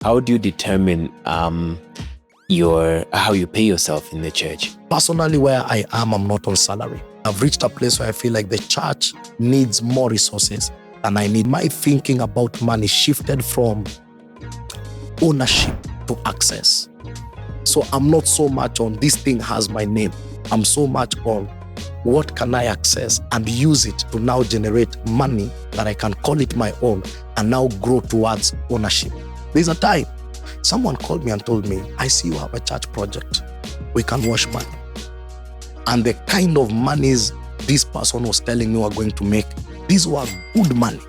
how do you determine how you pay yourself in the church? Personally, where I am, I'm not on salary. I've reached a place where I feel like the church needs more resources than I need. My thinking about money shifted from ownership to access. So I'm not so much on this thing has my name. I'm so much on what can I access and use it to now generate money that I can call it my own and now grow towards ownership. There's a time someone called me and told me, I see you have a church project. We can wash money. And the kind of monies this person was telling me we're going to make, these were good money.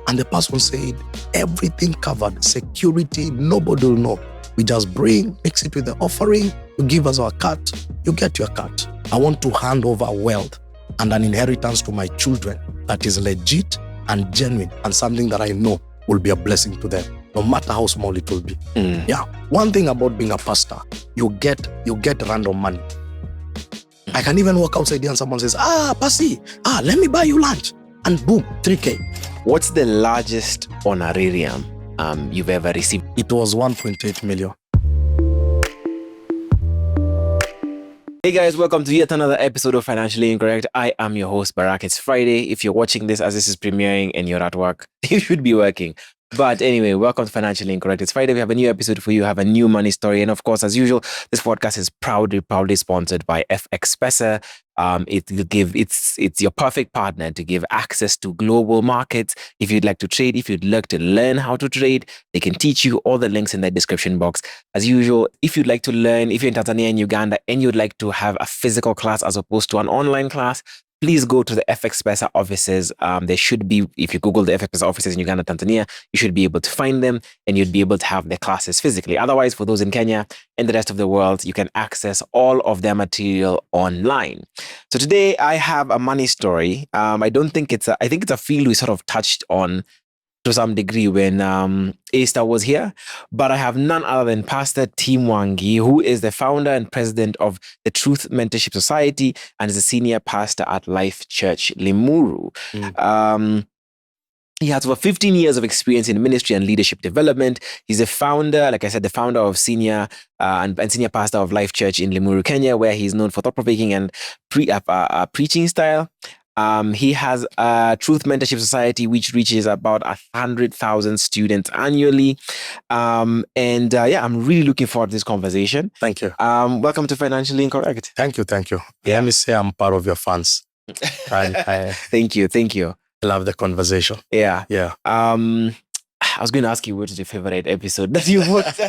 And the person said, everything covered, security, nobody will know. We just bring, mix it with the offering, you give us our cut, you get your cut. I want to hand over wealth and an inheritance to my children that is legit and genuine and something that I know will be a blessing to them, no matter how small it will be. Yeah. One thing about being a pastor, you get random money. I can even walk outside here and someone says, Pasi, let me buy you lunch. And boom, 3K. What's the largest honorarium you've ever received? It was 1.8 million. Hey guys, welcome to yet another episode of Financially Incorrect. I am your host, Barak. It's Friday. If you're watching this as this is premiering and you're at work, you should be working. But anyway, welcome to Financially Incorrect. It's Friday. We have a new episode for you. Have a new money story. And of course, as usual, this podcast is proudly sponsored by FX Pesa. It's your perfect partner to give access to global markets. If you'd like to trade, if you'd like to learn how to trade, they can teach you. All the links in the description box. As usual, if you'd like to learn, if you're in Tanzania and Uganda and you'd like to have a physical class as opposed to an online class, please go to the FX Pesa offices. There should be, if you Google the FX Pesa offices in Uganda, Tanzania, you should be able to find them and you'd be able to have the classes physically. Otherwise, for those in Kenya and the rest of the world, you can access all of their material online. So today I have a money story. I think it's a field we sort of touched on to some degree when Esther was here, but I have none other than Pastor Tim Wangi, who is the founder and president of the Truth Mentorship Society and is a senior pastor at Life Church Limuru. He has over 15 years of experience in ministry and leadership development. He's the founder, like I said, the founder of senior and senior pastor of Life Church in Limuru, Kenya, where he's known for thought-provoking and preaching style. He has a Truth Mentorship Society, which reaches about 100,000 students annually. I'm really looking forward to this conversation. Thank you. Welcome to Financially Incorrect. Thank you. Let me say I'm part of your fans. Thank you. I love the conversation. Yeah. I was going to ask you what's your favorite episode that you watched,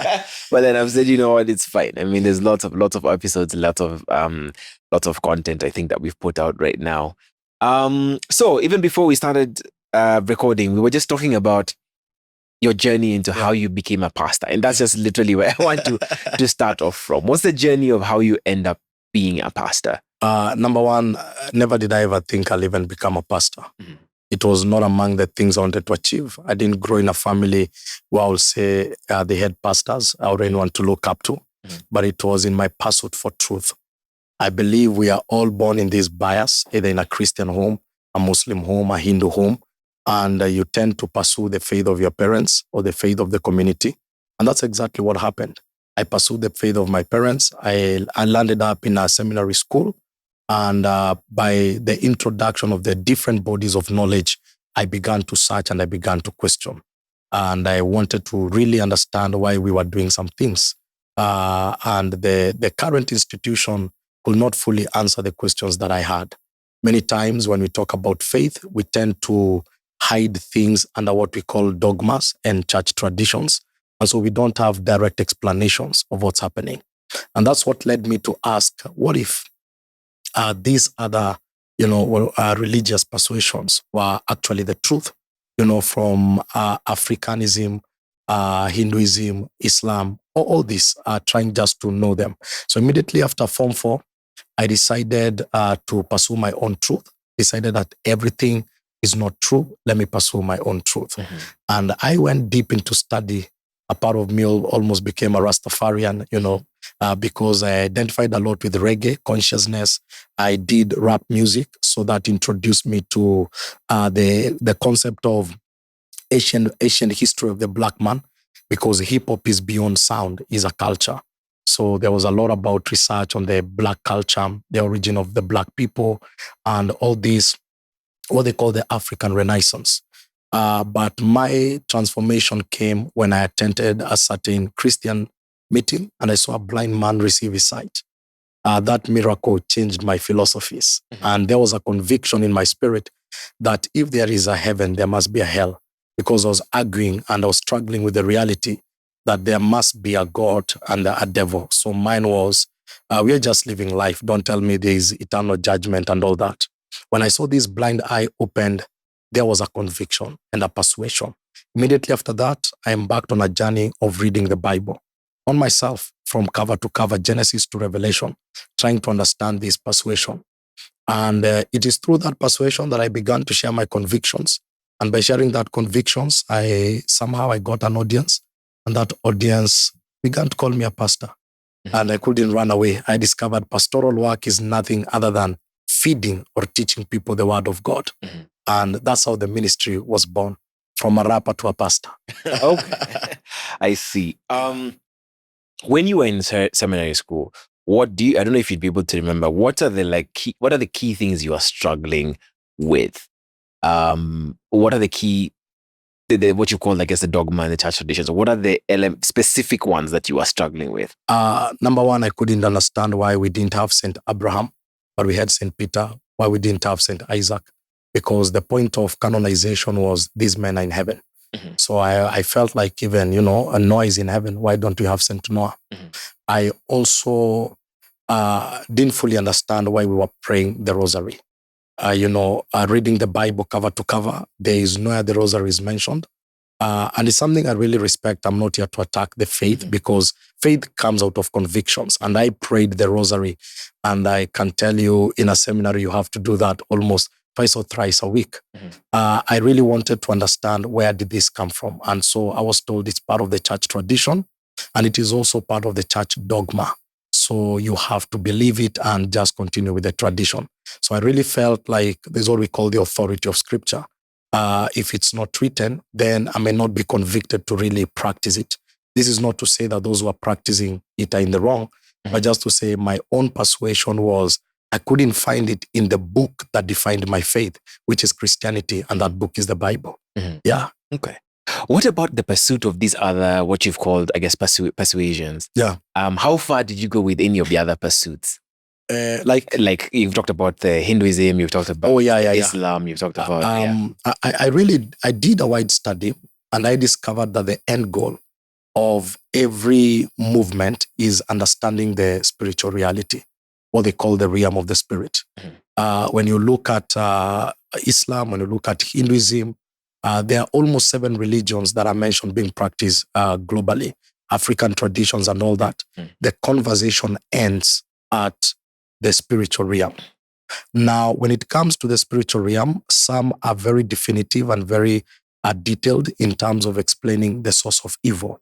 but then I've said, you know what, it's fine. I mean, there's lots of episodes, lots of content I think that we've put out right now. So even before we started recording, we were just talking about your journey into how you became a pastor. And that's just literally where I want to start off from. What's the journey of how you end up being a pastor? Number one, never did I ever think I'll even become a pastor. Mm-hmm. It was not among the things I wanted to achieve. I didn't grow in a family where I will say they had pastors or anyone to look up to, but it was in my pursuit for truth. I believe we are all born in this bias, either in a Christian home, a Muslim home, a Hindu home, and you tend to pursue the faith of your parents or the faith of the community. And that's exactly what happened. I pursued the faith of my parents. I landed up in a seminary school. And by the introduction of the different bodies of knowledge, I began to search and I began to question. And I wanted to really understand why we were doing some things. And the current institution could not fully answer the questions that I had. Many times when we talk about faith, we tend to hide things under what we call dogmas and church traditions. And so we don't have direct explanations of what's happening. And that's what led me to ask, what if these other, religious persuasions were actually the truth, from Africanism, Hinduism, Islam, all this, trying just to know them. So immediately after Form 4, I decided to pursue my own truth, decided that everything is not true. Let me pursue my own truth. Mm-hmm. And I went deep into study. A part of me almost became a Rastafarian, because I identified a lot with reggae consciousness. I did rap music, so that introduced me to the concept of ancient history of the black man. because hip hop is beyond sound, is a culture. So there was a lot about research on the black culture, the origin of the black people, and all these, what they call the African Renaissance. But my transformation came when I attended a certain Christian meeting and I saw a blind man receive his sight. That miracle changed my philosophies. And there was a conviction in my spirit that if there is a heaven, there must be a hell. Because I was arguing and I was struggling with the reality that there must be a God and a devil. So mine was, we are just living life. Don't tell me there is eternal judgment and all that. When I saw this blind eye opened, there was a conviction and a persuasion. Immediately after that, I embarked on a journey of reading the Bible on myself from cover to cover, Genesis to Revelation, trying to understand this persuasion. And it is through that persuasion that I began to share my convictions. And by sharing that convictions, I got an audience, and that audience began to call me a pastor. And I couldn't run away. I discovered pastoral work is nothing other than feeding or teaching people the word of God. And that's how the ministry was born, from a rapper to a pastor. Okay. I see. When you were in seminary school, I don't know if you'd be able to remember, what are the key things you are struggling with? What are the key, what you call, I guess, the dogma and the church traditions? What are the specific ones that you are struggling with? Number one, I couldn't understand why we didn't have St. Abraham, but we had St. Peter, why we didn't have St. Isaac, because the point of canonization was these men are in heaven. So I felt like even, a Noah is in heaven. Why don't we have St. Noah? I also didn't fully understand why we were praying the rosary. Reading the Bible cover to cover, there is nowhere the rosary is mentioned. And it's something I really respect. I'm not here to attack the faith, because faith comes out of convictions. And I prayed the rosary. And I can tell you, in a seminary, you have to do that almost twice or thrice a week. I really wanted to understand, where did this come from? And so I was told it's part of the church tradition, and it is also part of the church dogma. So you have to believe it and just continue with the tradition. So I really felt like there's what we call the authority of scripture. If it's not written, then I may not be convicted to really practice it. This is not to say that those who are practicing it are in the wrong, but just to say my own persuasion was, I couldn't find it in the book that defined my faith, which is Christianity, and that book is the Bible. Yeah. Okay. What about the pursuit of these other, what you've called, I guess, persuasions? Yeah. How far did you go with any of the other pursuits? Like you've talked about the Hinduism, you've talked about Islam, you've talked about. I did a wide study, and I discovered that the end goal of every movement is understanding the spiritual reality, what they call the realm of the spirit. When you look at Islam, when you look at Hinduism, there are almost 7 religions that are mentioned being practiced globally, African traditions and all that. The conversation ends at the spiritual realm. Now, when it comes to the spiritual realm, some are very definitive and very detailed in terms of explaining the source of evil,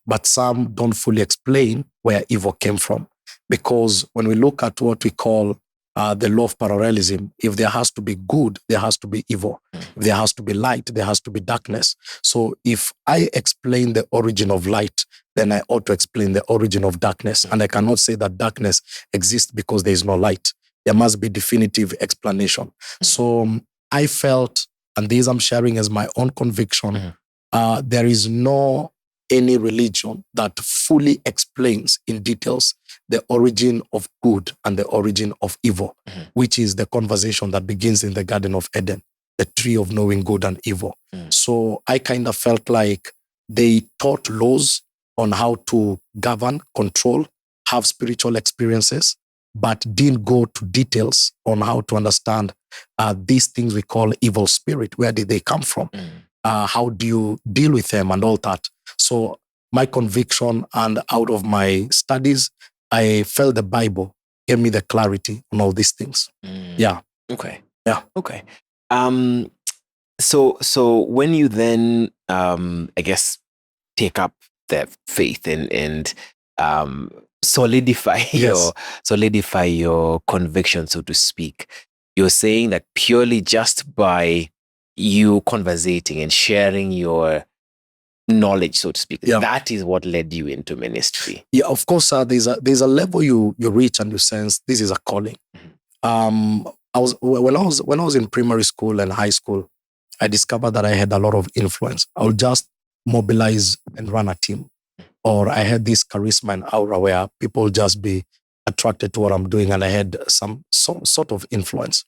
but some don't fully explain where evil came from. Because when we look at what we call the law of parallelism, if there has to be good, there has to be evil. If there has to be light, there has to be darkness. So if I explain the origin of light, then I ought to explain the origin of darkness. And I cannot say that darkness exists because there is no light. There must be definitive explanation. So I felt, and this I'm sharing as my own conviction, there is no any religion that fully explains in details the origin of good and the origin of evil, which is the conversation that begins in the Garden of Eden, the tree of knowing good and evil. So I kind of felt like they taught laws on how to govern, control, have spiritual experiences, but didn't go to details on how to understand these things we call evil spirit. Where did they come from? How do you deal with them and all that? So my conviction, and out of my studies, I felt the Bible gave me the clarity on all these things. Yeah. Okay. Yeah. Okay. So when you then, I guess, take up the faith and solidify your conviction, so to speak, you're saying that purely just by you conversating and sharing your knowledge, so to speak. Yeah. That is what led you into ministry. Yeah, of course, there's a level you reach and you sense this is a calling. When I was in primary school and high school, I discovered that I had a lot of influence. I would just mobilize and run a team, or I had this charisma and aura where people just be attracted to what I'm doing, and I had some sort of influence.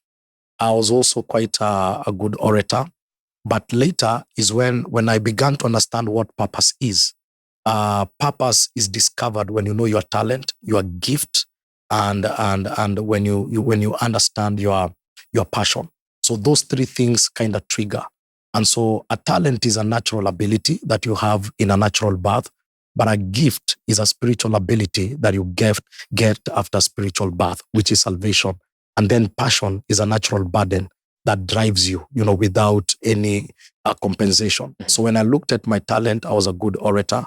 I was also quite a good orator, but later is when I began to understand what purpose is. Purpose is discovered when you know your talent, your gift, and when you understand your passion. So those three things kind of trigger. And so a talent is a natural ability that you have in a natural birth, but a gift is a spiritual ability that you get after spiritual birth, which is salvation. And then passion is a natural burden that drives you, without any compensation. So when I looked at my talent, I was a good orator.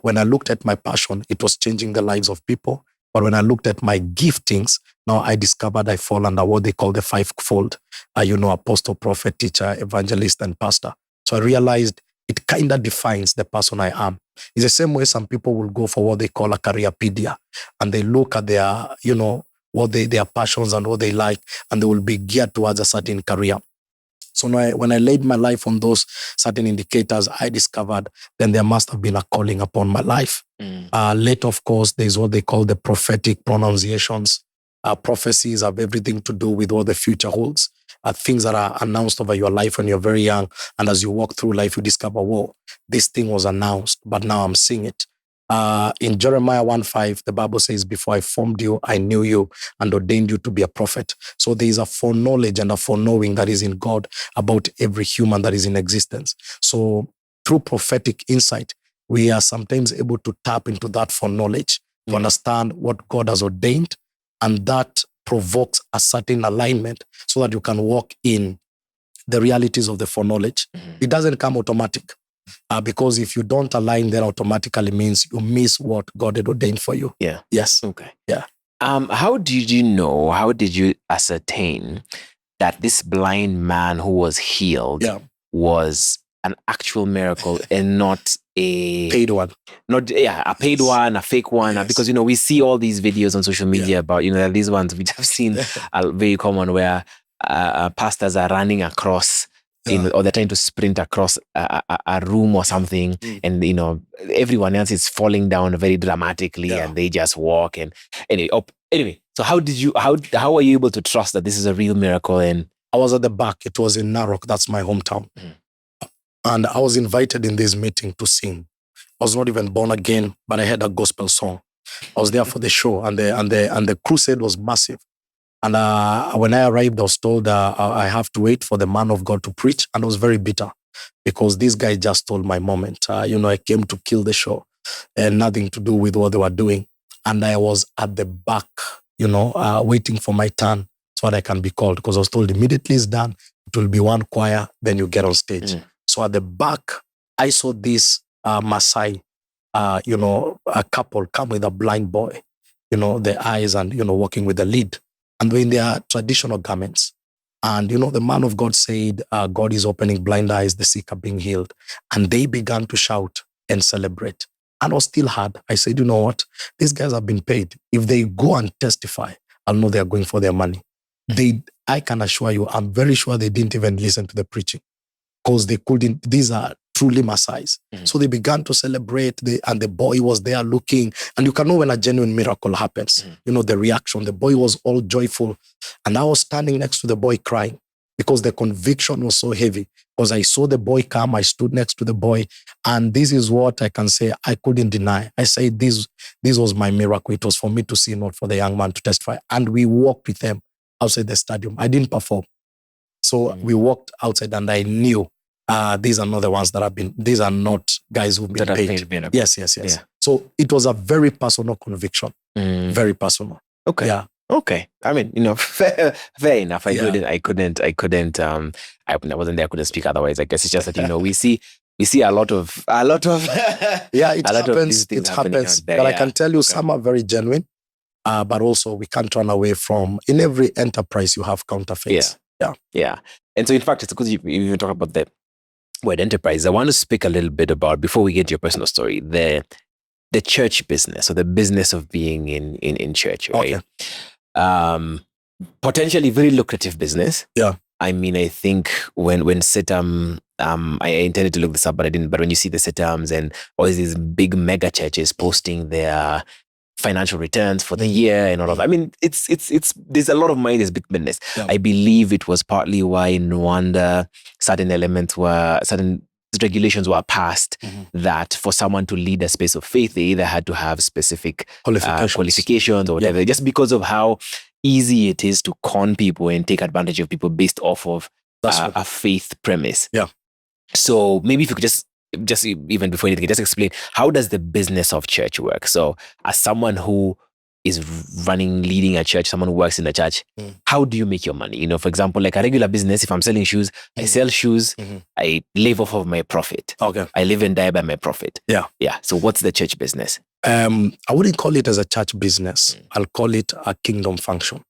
When I looked at my passion, it was changing the lives of people. But when I looked at my giftings, now I discovered I fall under what they call the fivefold, apostle, prophet, teacher, evangelist, and pastor. So I realized it kind of defines the person I am. It's the same way some people will go for what they call a careerpedia, and they look at their, their passions and what they like, and they will be geared towards a certain career. So when I laid my life on those certain indicators, I discovered then there must have been a calling upon my life. Later, of course, there's what they call the prophetic pronunciations. Prophecies have everything to do with what the future holds. Things that are announced over your life when you're very young. And as you walk through life, you discover, whoa, this thing was announced, but now I'm seeing it. In Jeremiah 1:5, the Bible says, before I formed you, I knew you and ordained you to be a prophet. So there is a foreknowledge and a foreknowing that is in God about every human that is in existence. So through prophetic insight, we are sometimes able to tap into that foreknowledge to understand what God has ordained, and that provokes a certain alignment so that you can walk in the realities of the foreknowledge. It doesn't come automatic. Because if you don't align, then automatically means you miss what God had ordained for you. Yeah. Yes. Okay. Yeah. How did you ascertain that this blind man who was healed was an actual miracle and not a paid one? A paid one, a fake one. Yes. Because we see all these videos on social media about these ones which I've seen are very common, where pastors are running across or they're trying to sprint across a room or something, and everyone else is falling down very dramatically, and they just walk. And anyway, so how are you able to trust that this is a real miracle? And I was at the back. It was in Narok. That's my hometown. And I was invited in this meeting to sing. I was not even born again, but I had a gospel song. I was there for the show, and the crusade was massive. And when I arrived, I was told I have to wait for the man of God to preach. And I was very bitter because this guy just stole my moment. I came to kill the show and nothing to do with what they were doing. And I was at the back, waiting for my turn so that I can be called, because I was told immediately it's done, it will be one choir, then you get on stage. So at the back, I saw this Maasai, a couple come with a blind boy, the eyes and, walking with the lead. And in their traditional garments. And, the man of God said, God is opening blind eyes, the sick are being healed. And they began to shout and celebrate. And I was still hard. I said, you know what? These guys have been paid. If they go and testify, I'll know they're going for their money. I can assure you, I'm very sure they didn't even listen to the preaching, because they couldn't. These are truly Maasais. So they began to celebrate, and the boy was there looking, and you can know when a genuine miracle happens, the reaction. The boy was all joyful, and I was standing next to the boy crying because the conviction was so heavy, because I saw the boy come, I stood next to the boy, and this is what I can say I couldn't deny. I say this was my miracle. It was for me to see, not for the young man to testify. And we walked with them outside the stadium. I didn't perform. So we walked outside, and I knew these are not the ones that have been, these are not guys who've been paid. Yes. Yeah. So it was a very personal conviction. Very personal. Okay. Yeah. Okay. I mean, fair enough. I wasn't there. I couldn't speak otherwise. I guess it's just that, we see a lot of yeah, it happens. It happens. But I can tell you some are very genuine. But also we can't run away from, in every enterprise you have counterfeits. Yeah. And so in fact, it's because you talk about word enterprise, I want to speak a little bit about, before we get to your personal story, the church business, or the business of being in church, right? Okay. Potentially very lucrative business. Yeah. I mean, I think when Sitam, I intended to look this up, but I didn't. But when you see the Sitams and all these big mega churches posting their financial returns for the year and all of that, I mean, it's there's a lot of money that's been this. Yeah. I believe it was partly why in Rwanda certain regulations were passed that for someone to lead a space of faith, they either had to have specific qualifications or whatever, just because of how easy it is to con people and take advantage of people based off of a faith premise. Yeah. So maybe if you could just even before anything, just explain, how does the business of church work? So as someone who is leading a church, someone who works in the church, how do you make your money? You know, for example, like a regular business, if I'm selling shoes, I sell shoes, I live off of my profit. Okay. I live and die by my profit. Yeah. Yeah. So what's the church business? I wouldn't call it as a church business. I'll call it a kingdom function.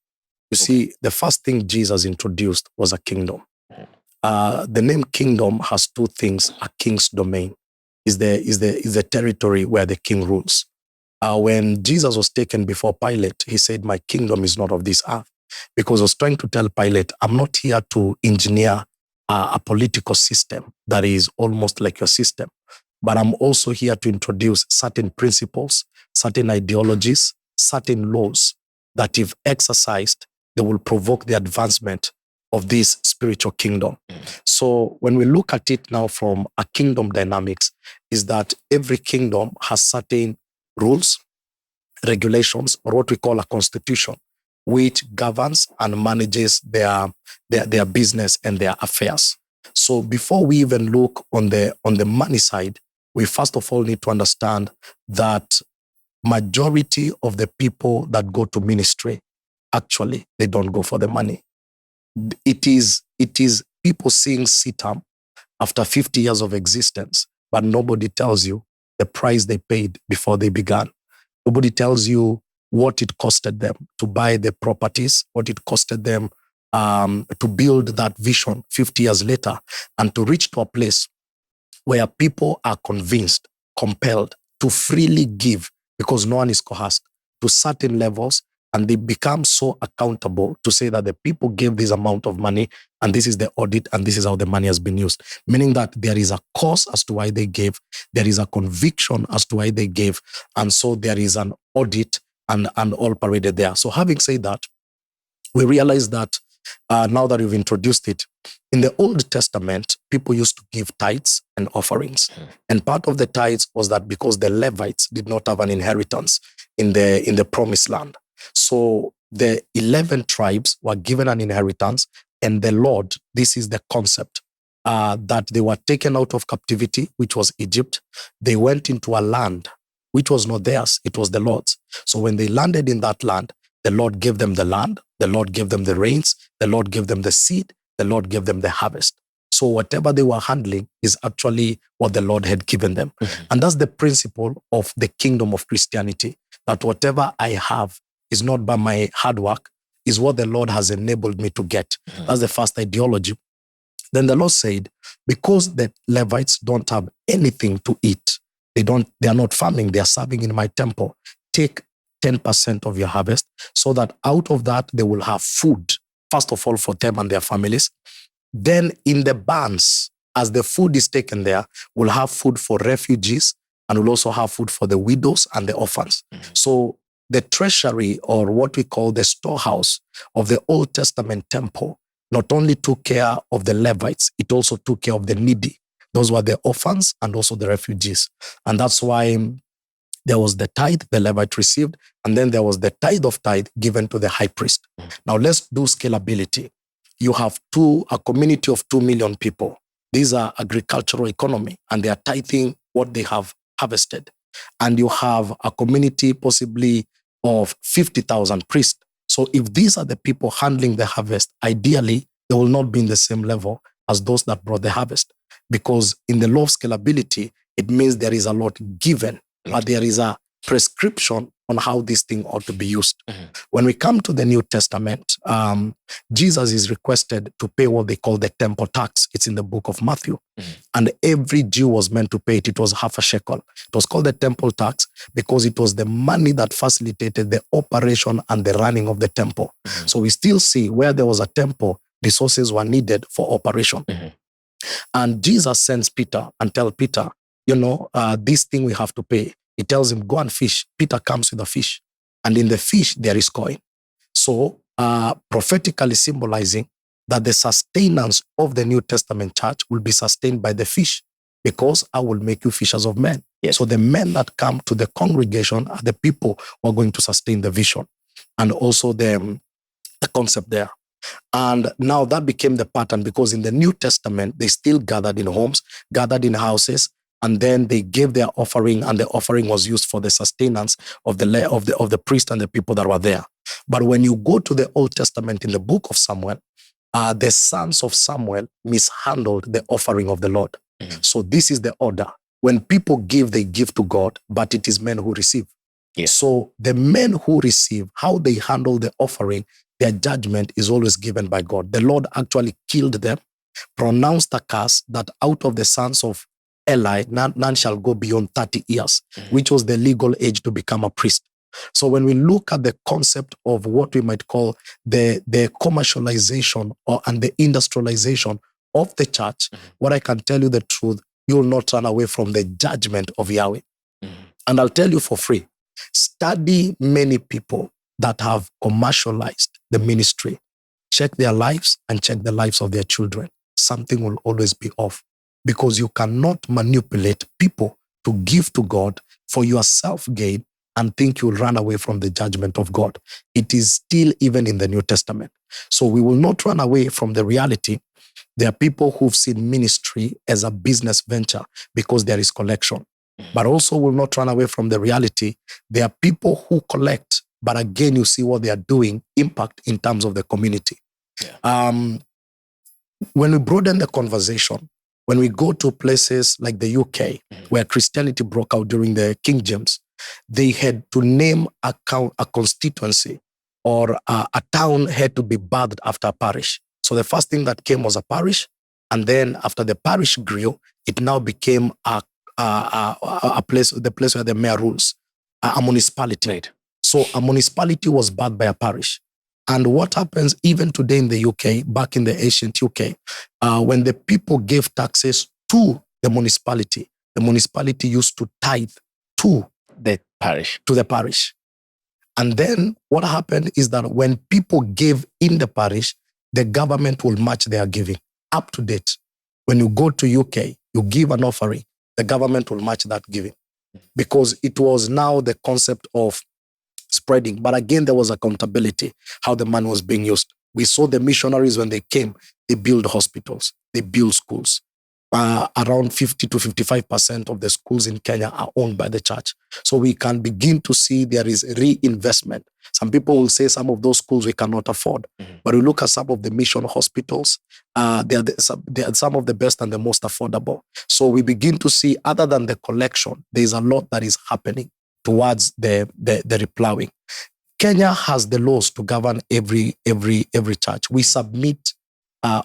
You see, the first thing Jesus introduced was a kingdom. The name kingdom has two things. A king's domain is the territory where the king rules. When Jesus was taken before Pilate, he said, "My kingdom is not of this earth," because he was trying to tell Pilate, "I'm not here to engineer a political system that is almost like your system, but I'm also here to introduce certain principles, certain ideologies, certain laws that if exercised, they will provoke the advancement of this spiritual kingdom." So when we look at it now from a kingdom dynamics, is that every kingdom has certain rules, regulations, or what we call a constitution, which governs and manages their business and their affairs. So before we even look on the money side, we first of all need to understand that majority of the people that go to ministry, actually, they don't go for the money. It is people seeing Sitam after 50 years of existence, but nobody tells you the price they paid before they began. Nobody tells you what it costed them to buy the properties, what it costed them to build that vision 50 years later, and to reach to a place where people are convinced, compelled to freely give, because no one is coerced, to certain levels, and they become so accountable to say that the people gave this amount of money, and this is the audit, and this is how the money has been used. Meaning that there is a cause as to why they gave, there is a conviction as to why they gave, and so there is an audit and all paraded there. So having said that, we realize that now that you've introduced it, in the Old Testament, people used to give tithes and offerings. And part of the tithes was that because the Levites did not have an inheritance in the promised land. So the 11 tribes were given an inheritance, and the Lord, this is the concept, that they were taken out of captivity, which was Egypt. They went into a land which was not theirs, it was the Lord's. So when they landed in that land, the Lord gave them the land, the Lord gave them the rains, the Lord gave them the seed, the Lord gave them the harvest. So whatever they were handling is actually what the Lord had given them. And that's the principle of the kingdom of Christianity, that whatever I have is not by my hard work, is what the Lord has enabled me to get. That's the first ideology. Then the Lord said, because the Levites don't have anything to eat, they are not farming, they are serving in my temple. Take 10% of your harvest, so that out of that they will have food, first of all for them and their families. Then in the barns, as the food is taken there, we'll have food for refugees, and we'll also have food for the widows and the orphans. So the treasury, or what we call the storehouse of the Old Testament temple, not only took care of the Levites, it also took care of the needy. Those were the orphans and also the refugees. And that's why there was the tithe the Levite received, and then there was the tithe of tithe given to the high priest. Now let's do scalability. You have a community of 2 million people. These are agricultural economy, and they are tithing what they have harvested. And you have a community possibly of 50,000 priests. So if these are the people handling the harvest, ideally, they will not be in the same level as those that brought the harvest. Because in the law of scalability, it means there is a lot given, but there is a prescription on how this thing ought to be used. When we come to the New Testament, Jesus is requested to pay what they call the temple tax. It's in the book of Matthew. And every Jew was meant to pay it. It was half a shekel. It was called the temple tax because it was the money that facilitated the operation and the running of the temple. So we still see where there was a temple, resources were needed for operation. And Jesus sends Peter and tells Peter, this thing we have to pay. He tells him, go and fish. Peter comes with a fish. And in the fish, there is coin. So prophetically symbolizing that the sustenance of the New Testament church will be sustained by the fish, because I will make you fishers of men. Yes. So the men that come to the congregation are the people who are going to sustain the vision. And also the concept there. And now that became the pattern, because in the New Testament, they still gathered in homes, gathered in houses, and then they gave their offering, and the offering was used for the sustenance of the priest and the people that were there. But when you go to the Old Testament in the book of Samuel, the sons of Samuel mishandled the offering of the Lord. So this is the order. When people give, they give to God, but it is men who receive. Yes. So the men who receive, how they handle the offering, their judgment is always given by God. The Lord actually killed them, pronounced a curse that out of the sons of Eli, none shall go beyond 30 years, which was the legal age to become a priest. So when we look at the concept of what we might call the commercialization and the industrialization of the church, what I can tell you the truth, you will not run away from the judgment of Yahweh. And I'll tell you for free, study many people that have commercialized the ministry. Check their lives and check the lives of their children. Something will always be off, because you cannot manipulate people to give to God for your self-gain and think you'll run away from the judgment of God. It is still even in the New Testament. So we will not run away from the reality. There are people who've seen ministry as a business venture because there is collection. But also will not run away from the reality. There are people who collect, but again, you see what they are doing, impact in terms of the community. Yeah. When we broaden the conversation, when we go to places like the UK, where Christianity broke out during the King James, they had to name a constituency, or a town had to be birthed after a parish. So the first thing that came was a parish. And then after the parish grew, it now became a place, the place where the mayor rules, a municipality. Right. So a municipality was birthed by a parish. And what happens even today in the UK, back in the ancient UK, when the people gave taxes to the municipality used to tithe to the parish. And then what happened is that when people gave in the parish, the government will match their giving up to date. When you go to UK, you give an offering, the government will match that giving, because it was now the concept of spreading. But again, there was accountability, how the money was being used. We saw the missionaries when they came, they built hospitals, they built schools. Around 50 to 55% of the schools in Kenya are owned by the church. So we can begin to see there is reinvestment. Some people will say some of those schools we cannot afford. But we look at some of the mission hospitals, they are some of the best and the most affordable. So we begin to see, other than the collection, there is a lot that is happening towards the replowing. Kenya has the laws to govern every church. We submit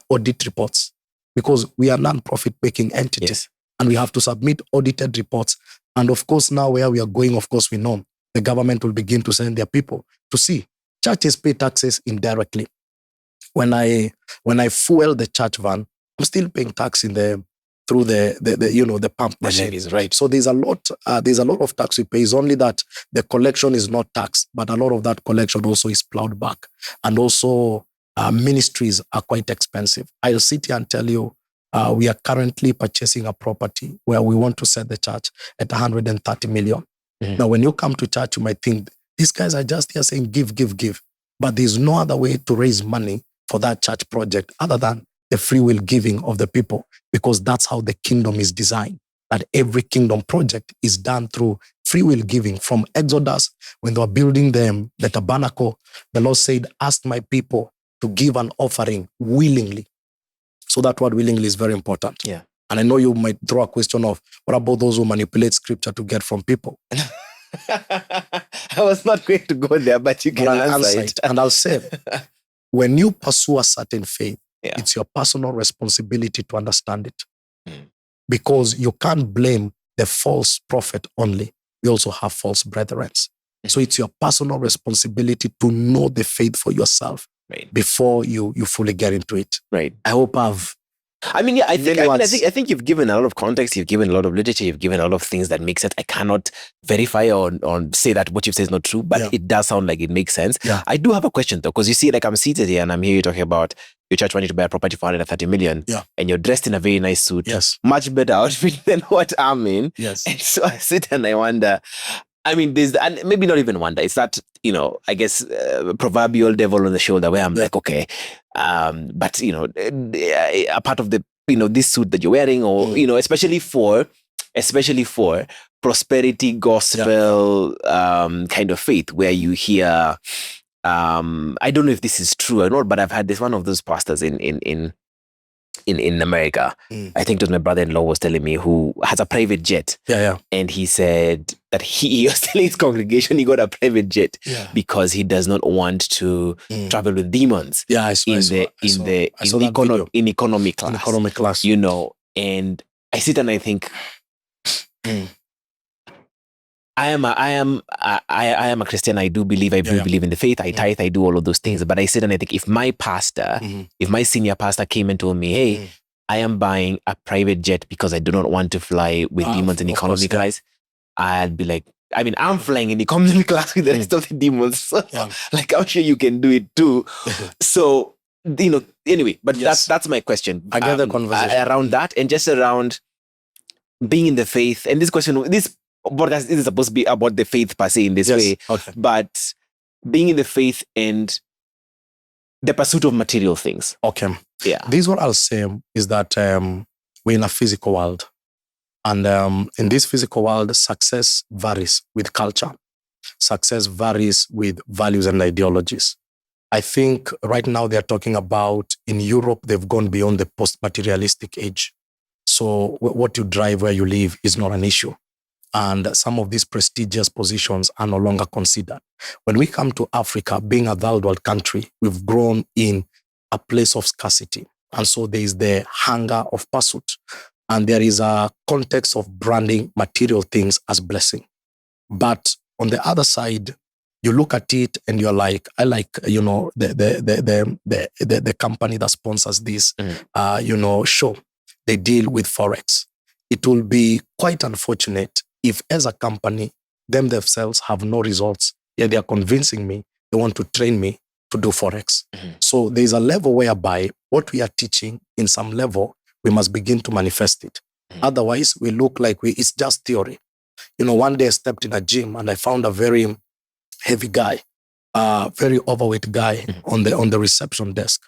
audit reports, because we are non-profit making entities. Yes. And we have to submit audited reports. And of course, now where we are going, of course, we know the government will begin to send their people to see. Churches pay taxes indirectly. When I fuel the church van, I'm still paying tax through the pump machine. Right. So there's a lot of tax we pay. It's only that the collection is not taxed, but a lot of that collection also is plowed back. And also, ministries are quite expensive. I'll sit here and tell you, we are currently purchasing a property where we want to set the church at 130 million. Now, when you come to church, you might think, these guys are just here saying, give. But there's no other way to raise money for that church project other than the free will giving of the people, because that's how the kingdom is designed. That every kingdom project is done through free will giving. From Exodus, when they were building the tabernacle, the Lord said, ask my people to give an offering willingly. So that word willingly is very important. Yeah. And I know you might throw a question of, what about those who manipulate scripture to get from people? I was not going to go there, but you can answer it. And I'll say, when you pursue a certain faith, Yeah. it's your personal responsibility to understand it. Mm. Because you can't blame the false prophet only. We also have false brethren. So it's your personal responsibility to know the faith for yourself before you fully get into it. Right. I hope I think you've given a lot of context, you've given a lot of literature, you've given a lot of things that make sense. I cannot verify or say that what you've said is not true, but it does sound like it makes sense. Yeah. I do have a question though, because you see, like I'm seated here and I'm here talking about your church wanting to buy a property for 130 million. Yeah. And you're dressed in a very nice suit. Yes. Much better outfit than what I'm in. Yes. And so I sit and I wonder, I mean, and maybe not even wonder. It's that, I guess, proverbial devil on the shoulder where I'm like, okay, but, a part of the, this suit that you're wearing or, especially for prosperity gospel kind of faith where you hear, I don't know if this is true or not, but I've had this one of those pastors in America. I think it was my brother-in-law was telling me, who has a private jet. Yeah. And he said that he was telling his congregation he got a private jet because he does not want to travel with demons. Yeah, in economy class. In economy class. And I sit and I think, I am a Christian. I do believe believe in the faith. I tithe. I do all of those things. But I sit and I think, if my pastor, if my senior pastor came and told me, hey, I am buying a private jet because I do not want to fly with demons in economy class, I'd be like, I mean, I'm flying in economy class with the rest of the demons. So, like, I'm sure you can do it too. So, anyway, but that's my question. I get the conversation around that, and just around being in the faith. And this podcast isn't supposed to be about the faith per se in this way, but being in the faith and the pursuit of material things. Okay. Yeah. This is what I'll say is that we're in a physical world. And in this physical world, success varies with culture. Success varies with values and ideologies. I think right now they're talking about, in Europe, they've gone beyond the post-materialistic age. So what you drive, where you live is not an issue. And some of these prestigious positions are no longer considered. When we come to Africa, being a third world country, we've grown in a place of scarcity. And so there is the hunger of pursuit. And there is a context of branding material things as blessing. But on the other side, you look at it and you're like, I like, the company that sponsors this, show. They deal with Forex. It will be quite unfortunate if, as a company, them themselves have no results, yet they are convincing me they want to train me to do Forex. So there's a level whereby what we are teaching, in some level, we must begin to manifest it. Otherwise, we look like it's just theory. One day I stepped in a gym and I found a very heavy guy, very overweight guy on the reception desk.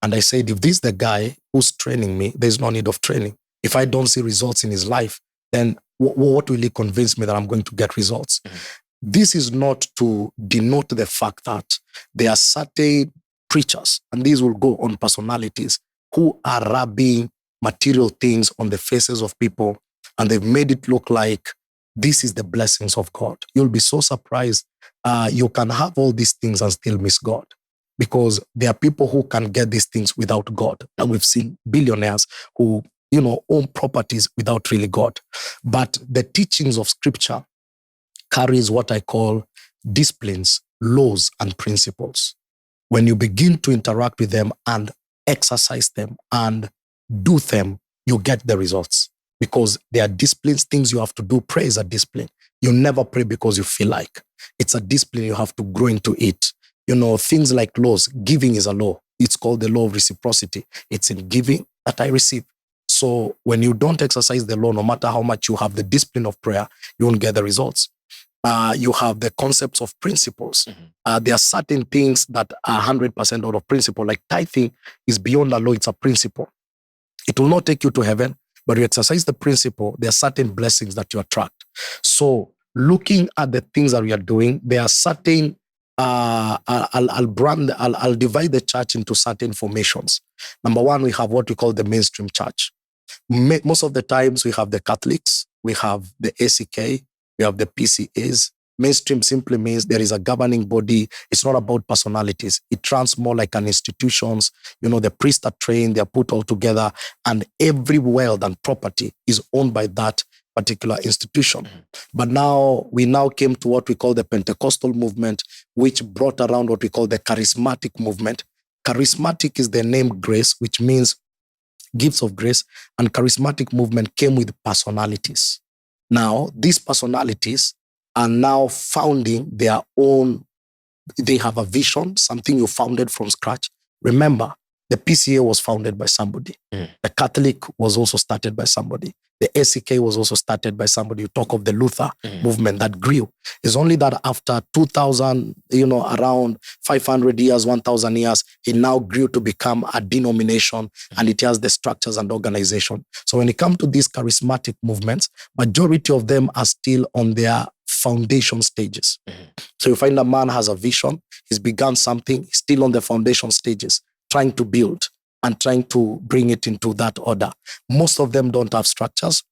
And I said, if this is the guy who's training me, there's no need of training. If I don't see results in his life, then what will he convince me that I'm going to get results? This is not to denote the fact that there are certain preachers, and these will go on personalities, who are rubbing material things on the faces of people, and they've made it look like this is the blessings of God. You'll be so surprised. You can have all these things and still miss God, because there are people who can get these things without God. And we've seen billionaires who own properties without really God. But the teachings of Scripture carries what I call disciplines, laws, and principles. When you begin to interact with them and exercise them and do them, you get the results. Because there are disciplines, things you have to do. Prayer is a discipline. You never pray because you feel like. It's a discipline, you have to grow into it. Things like laws. Giving is a law. It's called the law of reciprocity. It's in giving that I receive. So when you don't exercise the law, no matter how much you have the discipline of prayer, you won't get the results. You have the concepts of principles. There are certain things that are 100% out of principle, like tithing is beyond the law, it's a principle. It will not take you to heaven, but you exercise the principle, there are certain blessings that you attract. So looking at the things that we are doing, there are certain, I'll divide the church into certain formations. Number one, we have what we call the mainstream church. Most of the times we have the Catholics, we have the ACK, we have the PCAs, Mainstream simply means there is a governing body. It's not about personalities. It runs more like an institutions. The priests are trained, they're put all together, and every wealth and property is owned by that particular institution. But we now came to what we call the Pentecostal movement, which brought around what we call the charismatic movement. Charismatic is the name grace, which means gifts of grace, and charismatic movement came with personalities. Now, these personalities are now founding their own. They have a vision, something you founded from scratch. Remember, the PCA was founded by somebody. The Catholic was also started by somebody. The SCK was also started by somebody. You talk of the Luther movement that grew. It's only that after 2000, around 500 years, 1000 years, it now grew to become a denomination, and it has the structures and organization. So when it comes to these charismatic movements, majority of them are still on their foundation stages. So you find a man has a vision, he's begun something, he's still on the foundation stages, trying to build and trying to bring it into that order. Most of them don't have structures.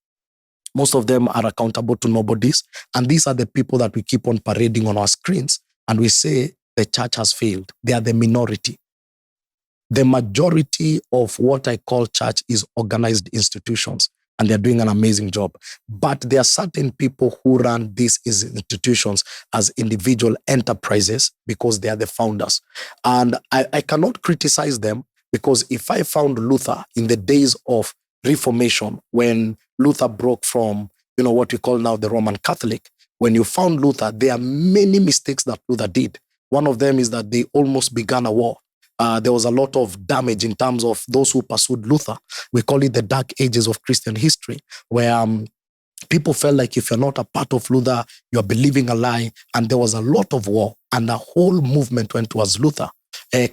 Most of them are accountable to nobodies. And these are the people that we keep on parading on our screens. And we say the church has failed. They are the minority. The majority of what I call church is organized institutions, and they're doing an amazing job. But there are certain people who run these institutions as individual enterprises because they are the founders. And I cannot criticize them, because if I found Luther in the days of Reformation, when Luther broke from, what we call now the Roman Catholic, when you found Luther, there are many mistakes that Luther did. One of them is that they almost began a war. There was a lot of damage in terms of those who pursued Luther. We call it the dark ages of Christian history, where people felt like if you're not a part of Luther, you're believing a lie. And there was a lot of war, and the whole movement went towards Luther.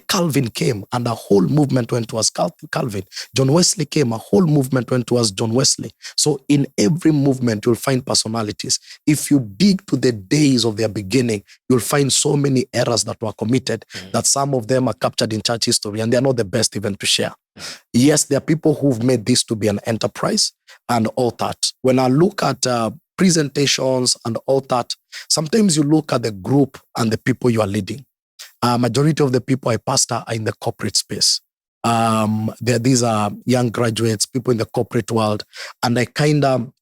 Calvin came, and the whole movement went towards Calvin. John Wesley came, a whole movement went towards John Wesley. So in every movement, you'll find personalities. If you dig to the days of their beginning, you'll find so many errors that were committed that some of them are captured in church history, and they're not the best even to share. Yes, there are people who've made this to be an enterprise and all that. When I look at presentations and all that, sometimes you look at the group and the people you are leading. Majority of the people I pastor are in the corporate space. These are young graduates, people in the corporate world, and I kind of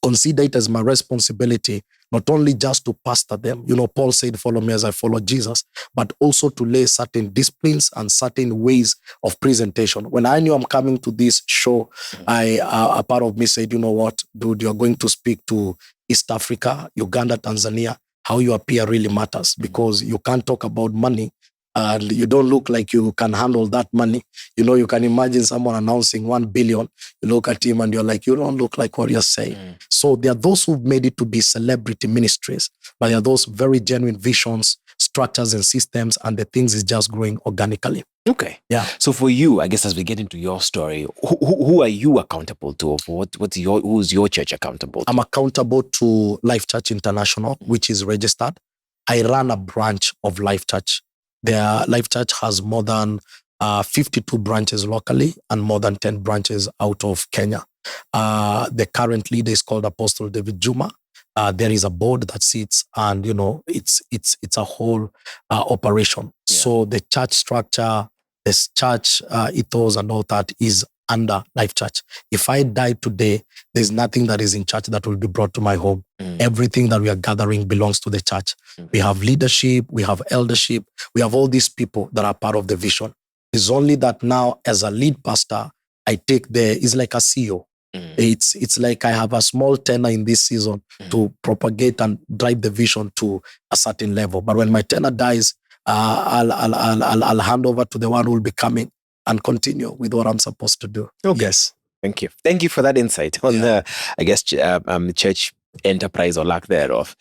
consider it as my responsibility not only just to pastor them. Paul said, follow me as I follow Jesus, but also to lay certain disciplines and certain ways of presentation. When I knew I'm coming to this show, a part of me said, you know what, dude, you're going to speak to East Africa, Uganda, Tanzania. How you appear really matters, because you can't talk about money and you don't look like you can handle that money. You can imagine someone announcing 1 billion. You look at him and you're like, you don't look like what you're saying. So there are those who've made it to be celebrity ministries, but there are those very genuine visions, structures and systems, and the things is just growing organically. Okay. Yeah. So for you, I guess as we get into your story, who are you accountable to? Who's your church accountable to? I'm accountable to Life Church International, which is registered. I run a branch of Life Church. Life Church has more than 52 branches locally and more than 10 branches out of Kenya. The current leader is called Apostle David Juma. There is a board that sits, and it's a whole operation. Yeah. So the church structure, this church ethos and all that is under Life Church. If I die today, there's nothing that is in church that will be brought to my home. Everything that we are gathering belongs to the church. We have leadership, we have eldership, we have all these people that are part of the vision. It's only that now as a lead pastor, I take it's like a CEO. It's like I have a small tenure in this season to propagate and drive the vision to a certain level. But when my tenure dies, I'll hand over to the one who will be coming and continue with what I'm supposed to do. Okay. Yes. Thank you. Thank you for that insight on the, I guess, church enterprise or lack thereof.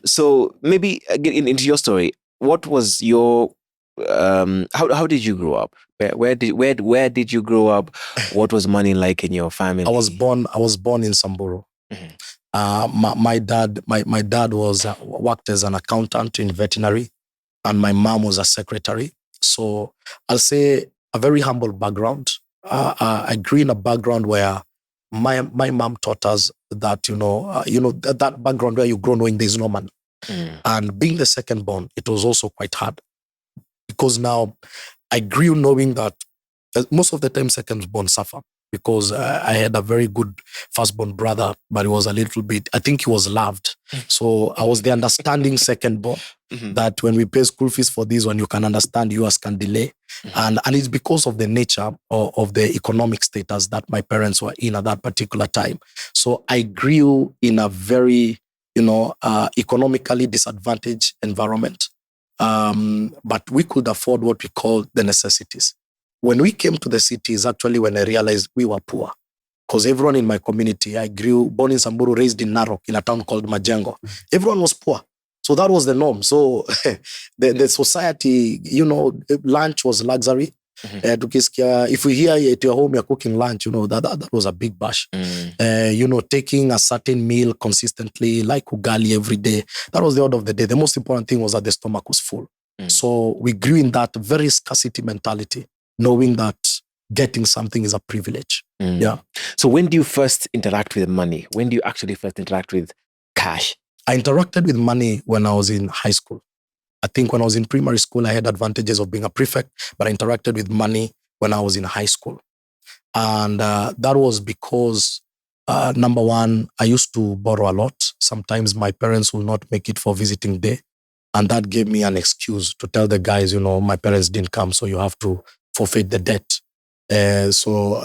So maybe getting into your story, what was your, how did you grow up? Where did you grow up? What was money like in your family? I was born in Samburu. My dad was worked as an accountant in veterinary, and my mom was a secretary. So I'll say a very humble background. I grew in a background where my mom taught us that that background where you grow knowing there's no man. And being the second born, it was also quite hard because now I grew knowing that most of the time second born suffer because I had a very good firstborn brother, but he was a little bit, I think he was loved. So I was the understanding second born that when we pay school fees for this one, you can understand yours can delay. And it's because of the nature of the economic status that my parents were in at that particular time. So I grew in a very, economically disadvantaged environment. But we could afford what we call the necessities. When we came to the city is actually when I realized we were poor. Because everyone in my community, I grew, born in Samburu, raised in Narok, in a town called Majengo. Everyone was poor. So that was the norm. So the society, lunch was luxury. If we hear at your home, you're cooking lunch, that was a big bash. Taking a certain meal consistently, like ugali every day, that was the order of the day. The most important thing was that the stomach was full. So we grew in that very scarcity mentality, knowing that getting something is a privilege. Yeah. So when do you first interact with money? When do you actually first interact with cash? I interacted with money when I was in high school. I think when I was in primary school, I had advantages of being a prefect, but I interacted with money when I was in high school. And that was because, number one, I used to borrow a lot. Sometimes my parents will not make it for visiting day. And that gave me an excuse to tell the guys, my parents didn't come, so you have to forfeit the debt. So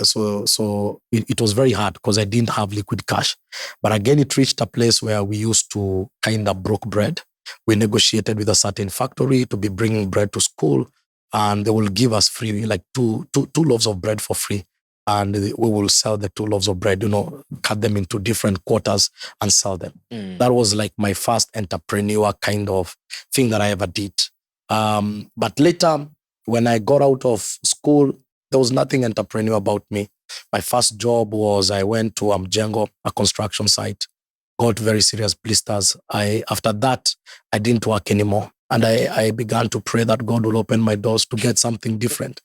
it was very hard because I didn't have liquid cash. But again, it reached a place where we used to kind of broke bread. We negotiated with a certain factory to be bringing bread to school, and they will give us free, like two loaves of bread for free. And we will sell the 2 loaves of bread, cut them into different quarters and sell them. That was like my first entrepreneur kind of thing that I ever did. But later, when I got out of school, there was nothing entrepreneur about me. My first job was I went to Mjengo, a construction site, got very serious blisters. After that, I didn't work anymore. And I began to pray that God will open my doors to get something different.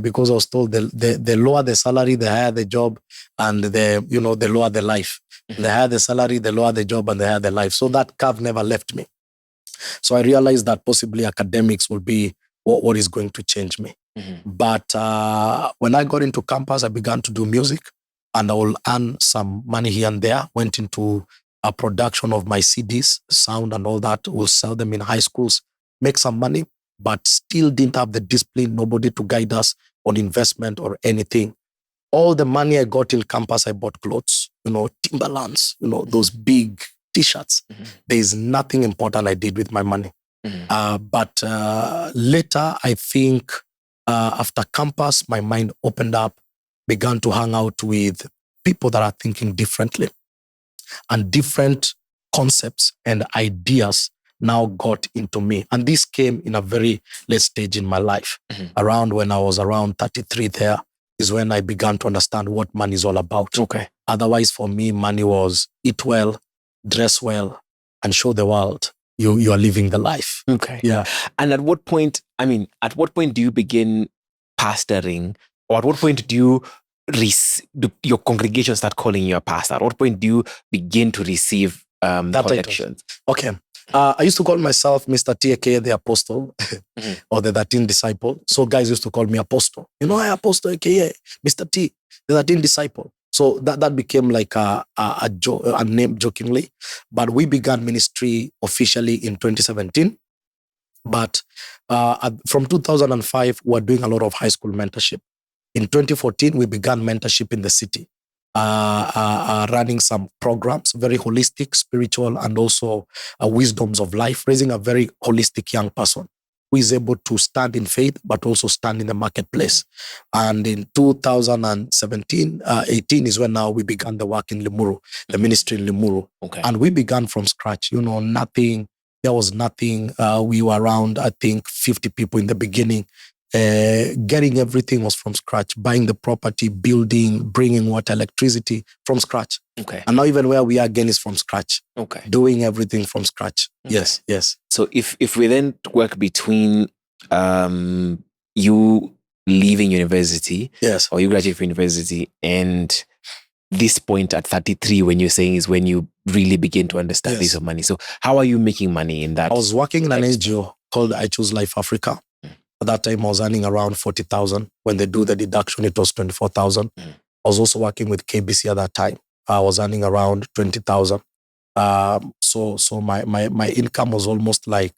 Because I was told the lower the salary, the higher the job, and the lower the life. The higher the salary, the lower the job, and the higher the life. So that curve never left me. So I realized that possibly academics will be what is going to change me. But when I got into campus, I began to do music, and I will earn some money here and there. Went into a production of my CDs, sound and all that. We'll sell them in high schools, make some money, but still didn't have the discipline, nobody to guide us on investment or anything. All the money I got in campus, I bought clothes, Timberlands, those big T-shirts. There is nothing important I did with my money. But later, I think after campus, my mind opened up, began to hang out with people that are thinking differently. And different concepts and ideas now got into me. And this came in a very late stage in my life. Around when I was around 33 there is when I began to understand what money is all about. Okay. Otherwise, for me, money was eat well, dress well, and show the world you are living the life. Okay. Yeah. And at what point do you begin pastoring? Or at what point do your congregation start calling you a pastor? At what point do you begin to receive connections? Okay. I used to call myself Mr. T, aka the Apostle, or the 13th disciple. So guys used to call me Apostle. I Apostle, aka Mr. T, the 13th disciple. So that became like a name jokingly. But we began ministry officially in 2017. But from 2005, we were doing a lot of high school mentorship. In 2014, we began mentorship in the city, running some programs, very holistic, spiritual, and also wisdoms of life, raising a very holistic young person who is able to stand in faith, but also stand in the marketplace. And in 2017, 18 is when now we began the work in Limuru, the ministry in Limuru. Okay. And we began from scratch, nothing. There was nothing. We were around, I think, 50 people in the beginning. Getting everything was from scratch, buying the property, building, bringing water, electricity from scratch. Okay. And now even where we are again is from scratch. Okay. Doing everything from scratch. Okay. Yes. So if we then work between you leaving university, yes, or you graduate from university, and this point at 33 when you're saying is when you really begin to understand Yes. this of money. So how are you making money in that? I was working in an NGO called I Choose Life Africa. At that time, I was earning around 40,000. When they do the deduction, it was 24,000. I was also working with KBC at that time. I was earning around 20,000. So my income was almost like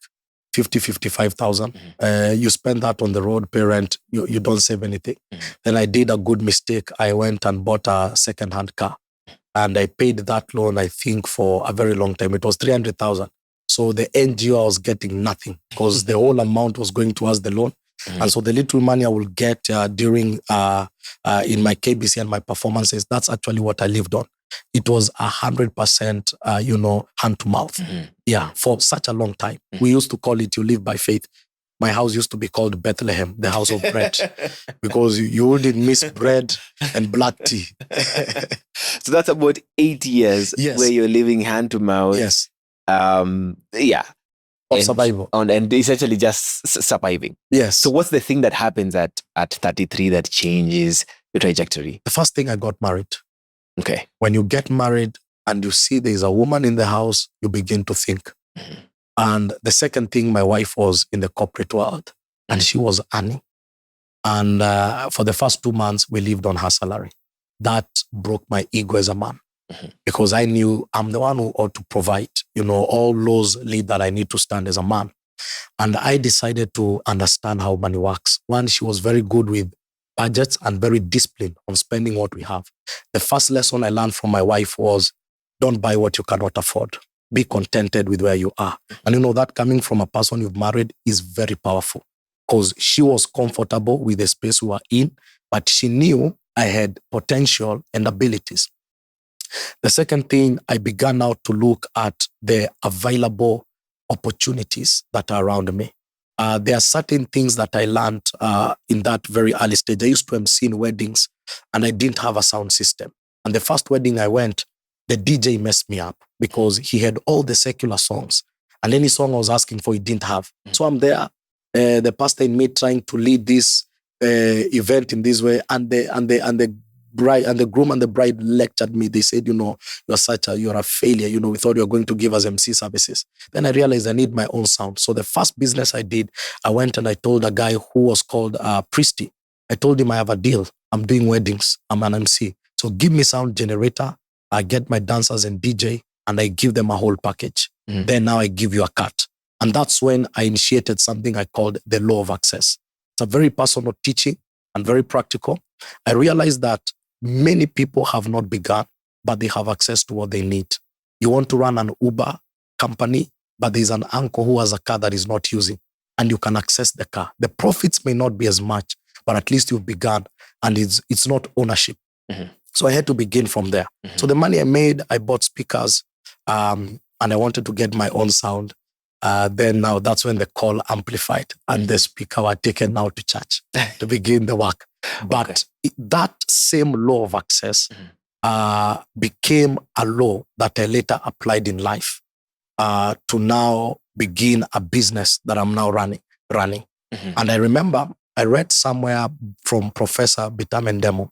55,000. You spend that on the road, parent, you don't save anything. Then I did a good mistake. I went and bought a second-hand car. And I paid that loan, I think, for a very long time. It was 300,000. So the NGO, I was getting nothing because the whole amount was going towards the loan. And so the little money I will get during in my KBC and my performances, that's actually what I lived on. It was 100%, hand to mouth. Yeah, for such a long time. We used to call it, you live by faith. My house used to be called Bethlehem, the house of bread, because you wouldn't miss bread and black tea. So that's about 8 years Yes. where you're living hand to mouth. Yes. Yeah. Of survival. And essentially just surviving. Yes. So what's the thing that happens at 33 that changes your trajectory? The first thing, I got married. Okay. When you get married and you see there's a woman in the house, you begin to think. And the second thing, my wife was in the corporate world and she was earning. And for the first 2 months, we lived on her salary. That broke my ego as a man because I knew I'm the one who ought to provide, all laws lead that I need to stand as a man. And I decided to understand how money works. One, she was very good with budgets and very disciplined on spending what we have. The first lesson I learned from my wife was, don't buy what you cannot afford. Be contented with where you are. And that coming from a person you've married is very powerful because she was comfortable with the space we were in, but she knew I had potential and abilities. The second thing, I began now to look at the available opportunities that are around me. There are certain things that I learned in that very early stage. I used to MC in weddings and I didn't have a sound system. And the first wedding I went, the DJ messed me up because he had all the secular songs and any song I was asking for, he didn't have. So I'm there, the pastor in me trying to lead this event in this way, and the bride and the groom and the bride lectured me. They said, you're a failure. We thought you were going to give us MC services. Then I realized I need my own sound. So the first business I did, I went and I told a guy who was called Priesty. I told him I have a deal. I'm doing weddings. I'm an MC. So give me sound generator. I get my dancers and DJ and I give them a whole package. Then now I give you a cut. And that's when I initiated something I called the law of access. It's a very personal teaching and very practical. I realized that many people have not begun, but they have access to what they need. You want to run an Uber company, but there's an uncle who has a car that is not using, and you can access the car. The profits may not be as much, but at least you've begun, and it's not ownership. So I had to begin from there. So the money I made, I bought speakers, and I wanted to get my own sound. Then now that's when the call amplified and the speaker were taken out to church to begin the work. But that same law of access became a law that I later applied in life to now begin a business that I'm now running. And I remember I read somewhere from Professor Bitamendemo.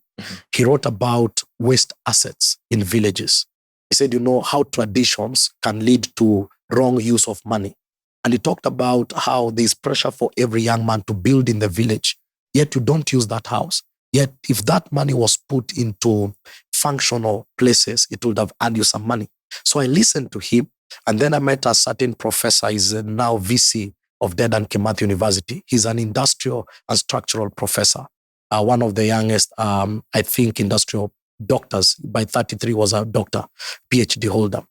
He wrote about waste assets in villages. He said, how traditions can lead to wrong use of money. And he talked about how there's pressure for every young man to build in the village, yet you don't use that house. Yet if that money was put into functional places, it would have earned you some money. So I listened to him, and then I met a certain professor. He's now VC of Dedan Kimathi University. He's an industrial and structural professor, one of the youngest, I think, industrial doctors. By 33 was a doctor, PhD holder.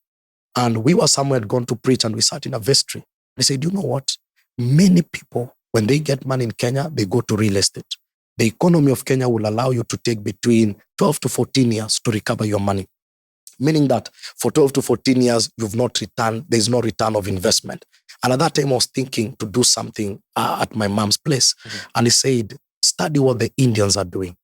And we were somewhere gone to preach, and we sat in a vestry. They said, you know what? Many people, when they get money in Kenya, they go to real estate. The economy of Kenya will allow you to take between 12 to 14 years to recover your money. Meaning that for 12 to 14 years, you've not returned, there's no return of investment. And at that time, I was thinking to do something at my mom's place. And he said, study what the Indians are doing.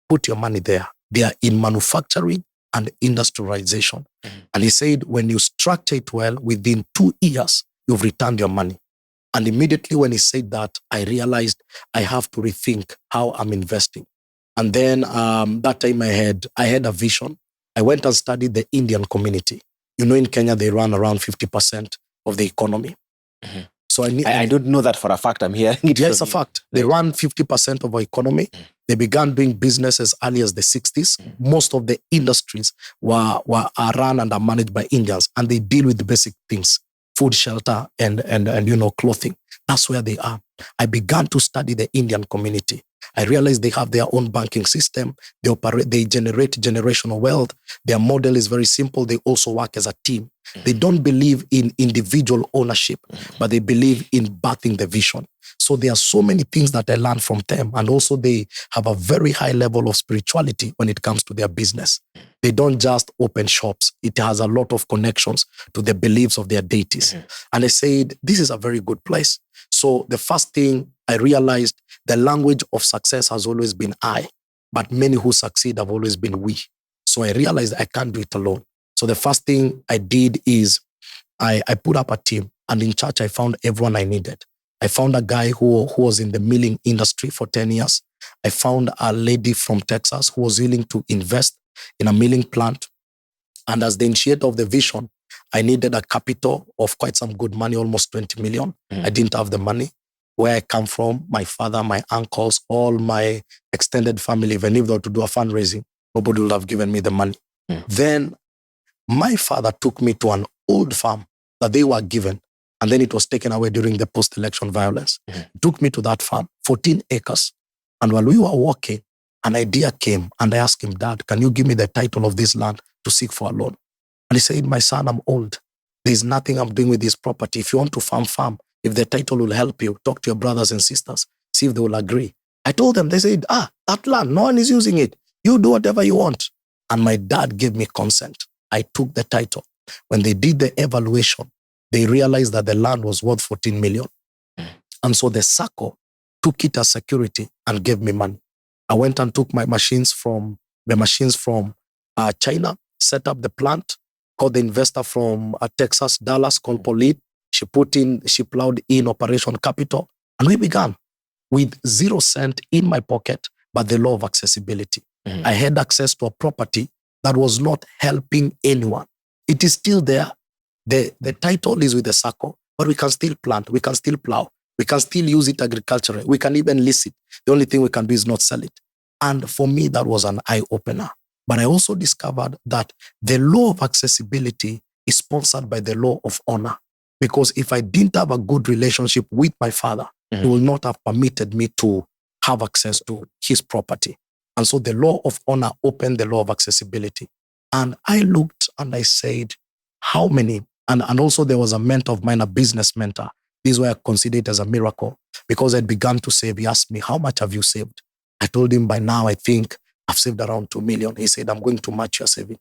Put your money there. They are in manufacturing and industrialization. And he said, when you structure it well, within 2 years, you've returned your money. And immediately when he said that, I realized I have to rethink how I'm investing. And then that time I had a vision I went and studied the Indian community. You know, in Kenya, they run around 50% of the economy. Mhm. So I don't know that for a fact. I'm hearing it. Yeah, from it's a you. fact. They Right. run 50% of our economy. They began doing business as early as the 60s. Most of the industries are run and are managed by Indians, and they deal with the basic things: food, shelter, and clothing. That's where they are. I began to study the Indian community. I realized they have their own banking system. They generate generational wealth. Their model is very simple. They also work as a team. They don't believe in individual ownership, but they believe in birthing the vision. So there are so many things that I learned from them. And also they have a very high level of spirituality when it comes to their business. They don't just open shops. It has a lot of connections to the beliefs of their deities. And I said, this is a very good place. So the first thing I realized, the language of success has always been I, but many who succeed have always been we. So I realized I can't do it alone. So the first thing I did is I put up a team, and in church I found everyone I needed. I found a guy who was in the milling industry for 10 years. I found a lady from Texas who was willing to invest in a milling plant. And as the initiator of the vision, I needed a capital of quite some good money, almost 20 million. I didn't have the money. Where I come from, my father, my uncles, all my extended family, even if they were to do a fundraising, nobody would have given me the money. Then my father took me to an old farm that they were given, and then it was taken away during the post-election violence. He took me to that farm, 14 acres. And while we were walking, an idea came, and I asked him, Dad, can you give me the title of this land to seek for a loan? And he said, my son, I'm old. There's nothing I'm doing with this property. If you want to farm. If the title will help you, talk to your brothers and sisters, see if they will agree. I told them, they said, that land, no one is using it. You do whatever you want. And my dad gave me consent. I took the title. When they did the evaluation, they realized that the land was worth 14 million. And so the SACCO took it as security and gave me money. I went and took my machines from China, set up the plant, called the investor from Texas, Dallas, called Pulpit. She plowed in operation capital, and we began with 0 cent in my pocket, but the law of accessibility. I had access to a property that was not helping anyone. It is still there. The title is with the SACCO, but we can still plant, we can still plow, we can still use it agriculturally, we can even lease it. The only thing we can do is not sell it. And for me, that was an eye-opener. But I also discovered that the law of accessibility is sponsored by the law of honor. Because if I didn't have a good relationship with my father, he will not have permitted me to have access to his property. And so the law of honor opened the law of accessibility. And I looked and I said, how many? And also there was a mentor of mine, a business mentor. This is why I consider it as a miracle, because I'd begun to save. He asked me, how much have you saved? I told him, by now, I think I've saved around 2 million. He said, I'm going to match your saving,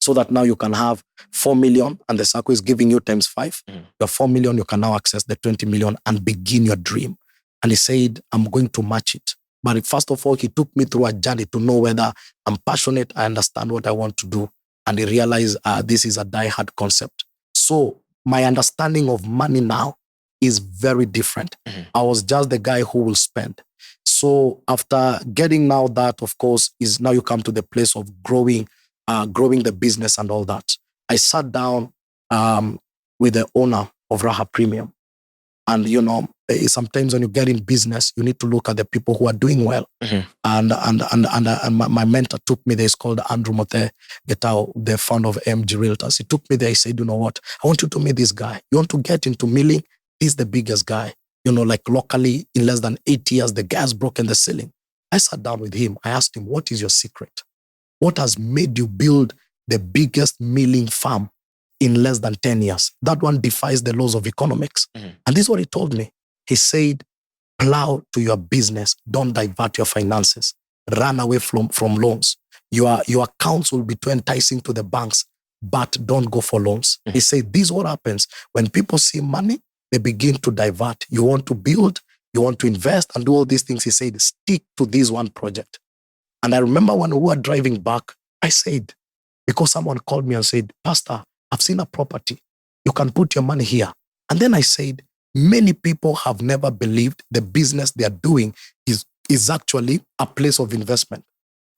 so that now you can have 4 million and the SACCO is giving you times 5. Your 4 million, you can now access the 20 million and begin your dream. And he said, I'm going to match it. But first of all, he took me through a journey to know whether I'm passionate, I understand what I want to do. And he realized this is a die-hard concept. So my understanding of money now is very different. I was just the guy who will spend. So after getting now that, of course, is now you come to the place of growing the business and all that. I sat down with the owner of Raha Premium. And, sometimes when you get in business, you need to look at the people who are doing well. And my mentor took me there. It's called Andrew Mote Getao, the founder of MG Realtors. He took me there. He said, you know what? I want you to meet this guy. You want to get into milling? He's the biggest guy. Like locally, in less than 8 years, the guy has broken the ceiling. I sat down with him. I asked him, what is your secret? What has made you build the biggest milling farm in less than 10 years? That one defies the laws of economics. And this is what he told me. He said, plow to your business. Don't divert your finances. Run away from loans. Your accounts will be too enticing to the banks, but don't go for loans. He said, this is what happens when people see money, they begin to divert. You want to build, you want to invest and do all these things. He said, stick to this one project. And I remember when we were driving back, I said, because someone called me and said, Pastor, I've seen a property. You can put your money here. And then I said, many people have never believed the business they are doing is actually a place of investment.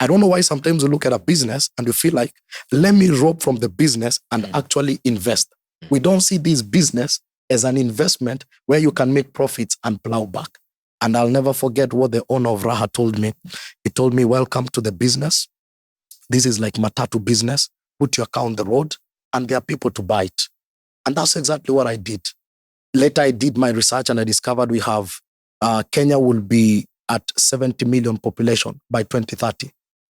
I don't know why sometimes you look at a business and you feel like, let me rob from the business and actually invest. We don't see this business as an investment where you can make profits and plow back. And I'll never forget what the owner of Raha told me. He told me, welcome to the business. This is like matatu business. Put your car on the road and there are people to buy it. And that's exactly what I did. Later, I did my research and I discovered we have, Kenya will be at 70 million population by 2030.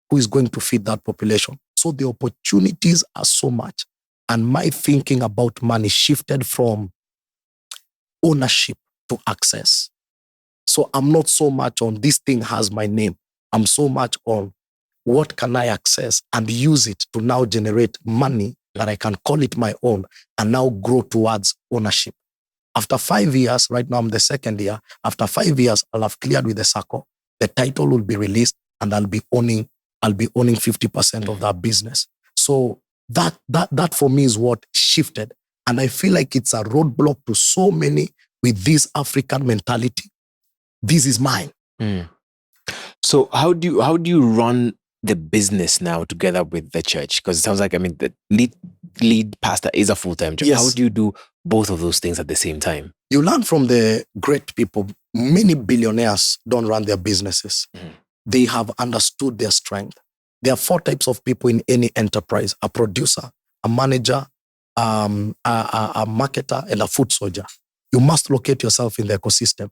Who is going to feed that population? So the opportunities are so much. And my thinking about money shifted from ownership to access. So I'm not so much on this thing has my name. I'm so much on what can I access and use it to now generate money that I can call it my own and now grow towards ownership. After 5 years, right now I'm the second year, after 5 years, I'll have cleared with the circle. The title will be released and I'll be owning 50% of that business. So that for me is what shifted. And I feel like it's a roadblock to so many with this African mentality. This is mine. So how do you run the business now together with the church? Because it sounds like, I mean, the lead pastor is a full-time job. Yes. How do you do both of those things at the same time? You learn from the great people. Many billionaires don't run their businesses. They have understood their strength. There are 4 types of people in any enterprise: a producer, a manager, a marketer, and a foot soldier. You must locate yourself in the ecosystem.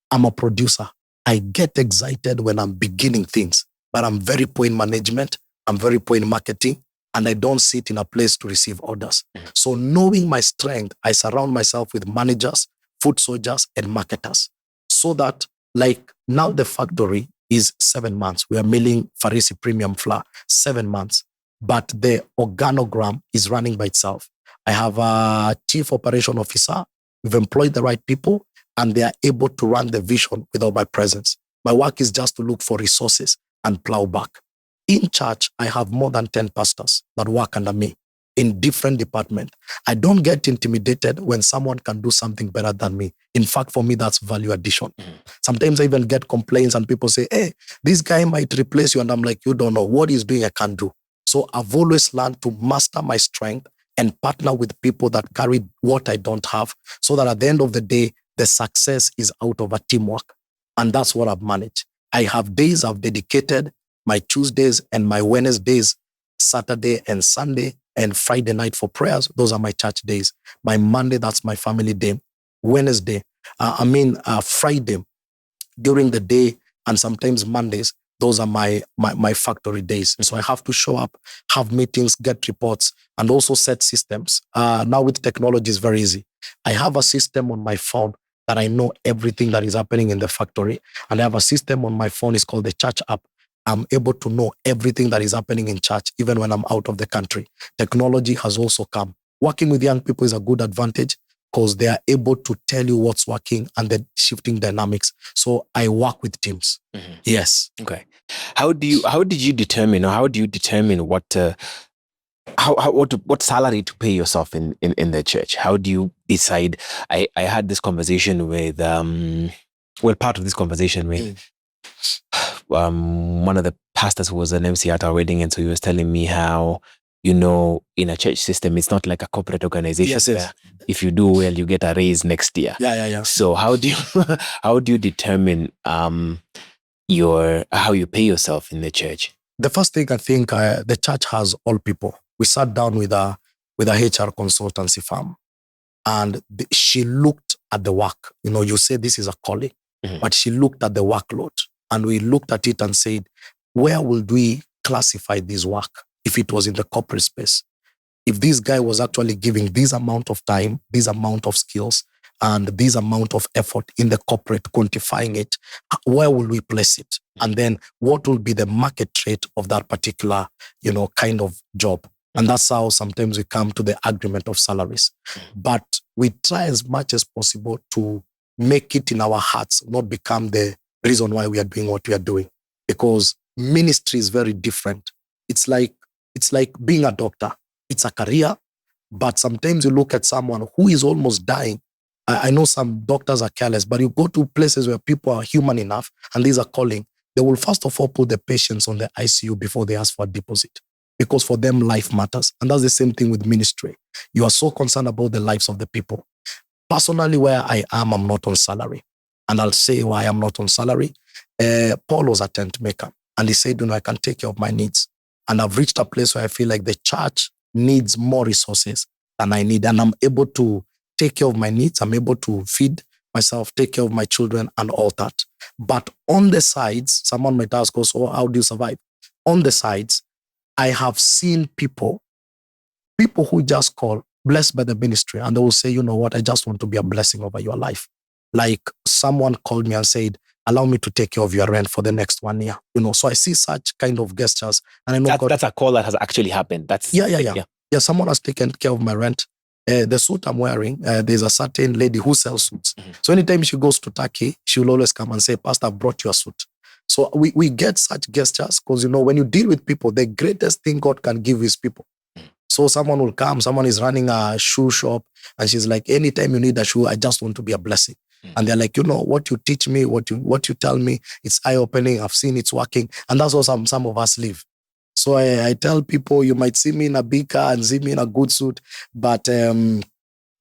I'm a producer. I get excited when I'm beginning things, but I'm very poor in management. I'm very poor in marketing, and I don't sit in a place to receive orders. So knowing my strength, I surround myself with managers, foot soldiers, and marketers. So that, like, now the factory is 7 months. We are milling Farisi premium flour, 7 months. But the organogram is running by itself. I have a chief operation officer. We've employed the right people, and they are able to run the vision without my presence. My work is just to look for resources and plow back. In church, I have more than 10 pastors that work under me in different departments. I don't get intimidated when someone can do something better than me. In fact, for me, that's value addition. Sometimes I even get complaints and people say, hey, this guy might replace you. And I'm like, you don't know what he's doing, I can't do. So I've always learned to master my strength and partner with people that carry what I don't have, so that at the end of the day, the success is out of a teamwork. And that's what I've managed. I have days I've dedicated, my Tuesdays and my Wednesdays, Saturday and Sunday, and Friday night for prayers. Those are my church days. My Monday, that's my family day. Wednesday, Friday during the day, and sometimes Mondays, those are my factory days. So I have to show up, have meetings, get reports, and also set systems. Now with technology, it's very easy. I have a system on my phone that I know everything that is happening in the factory. And I have a system on my phone, it's called the church app. I'm able to know everything that is happening in church, even when I'm out of the country. Technology has also come. Working with young people is a good advantage because they are able to tell you what's working and the shifting dynamics. So I work with teams. Yes. Okay. How do you determine what salary to pay yourself in the church? How do you decide? I had this conversation with part of this conversation with one of the pastors who was an MC at our wedding, and so he was telling me how, in a church system, it's not like a corporate organization. Yes, yes. If you do well, you get a raise next year. Yeah. So how do you determine how you pay yourself in the church? The first thing, I think the church has all people. We sat down with a HR consultancy firm, and she looked at the work. You say this is a calling, but she looked at the workload, and we looked at it and said, where would we classify this work if it was in the corporate space? If this guy was actually giving this amount of time, this amount of skills, and this amount of effort in the corporate, quantifying it, where will we place it? And then what will be the market rate of that particular, kind of job? And that's how sometimes we come to the agreement of salaries. But we try as much as possible to make it in our hearts, not become the reason why we are doing what we are doing. Because ministry is very different. It's like being a doctor. It's a career, but sometimes you look at someone who is almost dying. I know some doctors are careless, but you go to places where people are human enough, and these are calling. They will first of all put the patients on the ICU before they ask for a deposit. Because for them, life matters. And that's the same thing with ministry. You are so concerned about the lives of the people. Personally, where I am, I'm not on salary. And I'll say why I'm not on salary. Paul was a tent maker. And he said, I can take care of my needs. And I've reached a place where I feel like the church needs more resources than I need. And I'm able to take care of my needs. I'm able to feed myself, take care of my children and all that. But on the sides, someone might ask us, how do you survive? On the sides, I have seen people who just call blessed by the ministry, and they will say, you know what, I just want to be a blessing over your life. Like someone called me and said, allow me to take care of your rent for the next 1 year. So I see such kind of gestures, and I know that's a call that has actually happened. That's yeah. Someone has taken care of my rent. The suit I'm wearing, there's a certain lady who sells suits. Mm-hmm. So anytime she goes to Turkey, she will always come and say, Pastor, I've brought you a suit. So we get such gestures because, when you deal with people, the greatest thing God can give is people. So someone will come, someone is running a shoe shop, and she's like, anytime you need a shoe, I just want to be a blessing. And they're like, what you teach me, what you tell me, it's eye-opening. I've seen it's working. And that's what some of us live. So I tell people, you might see me in a big car and see me in a good suit, but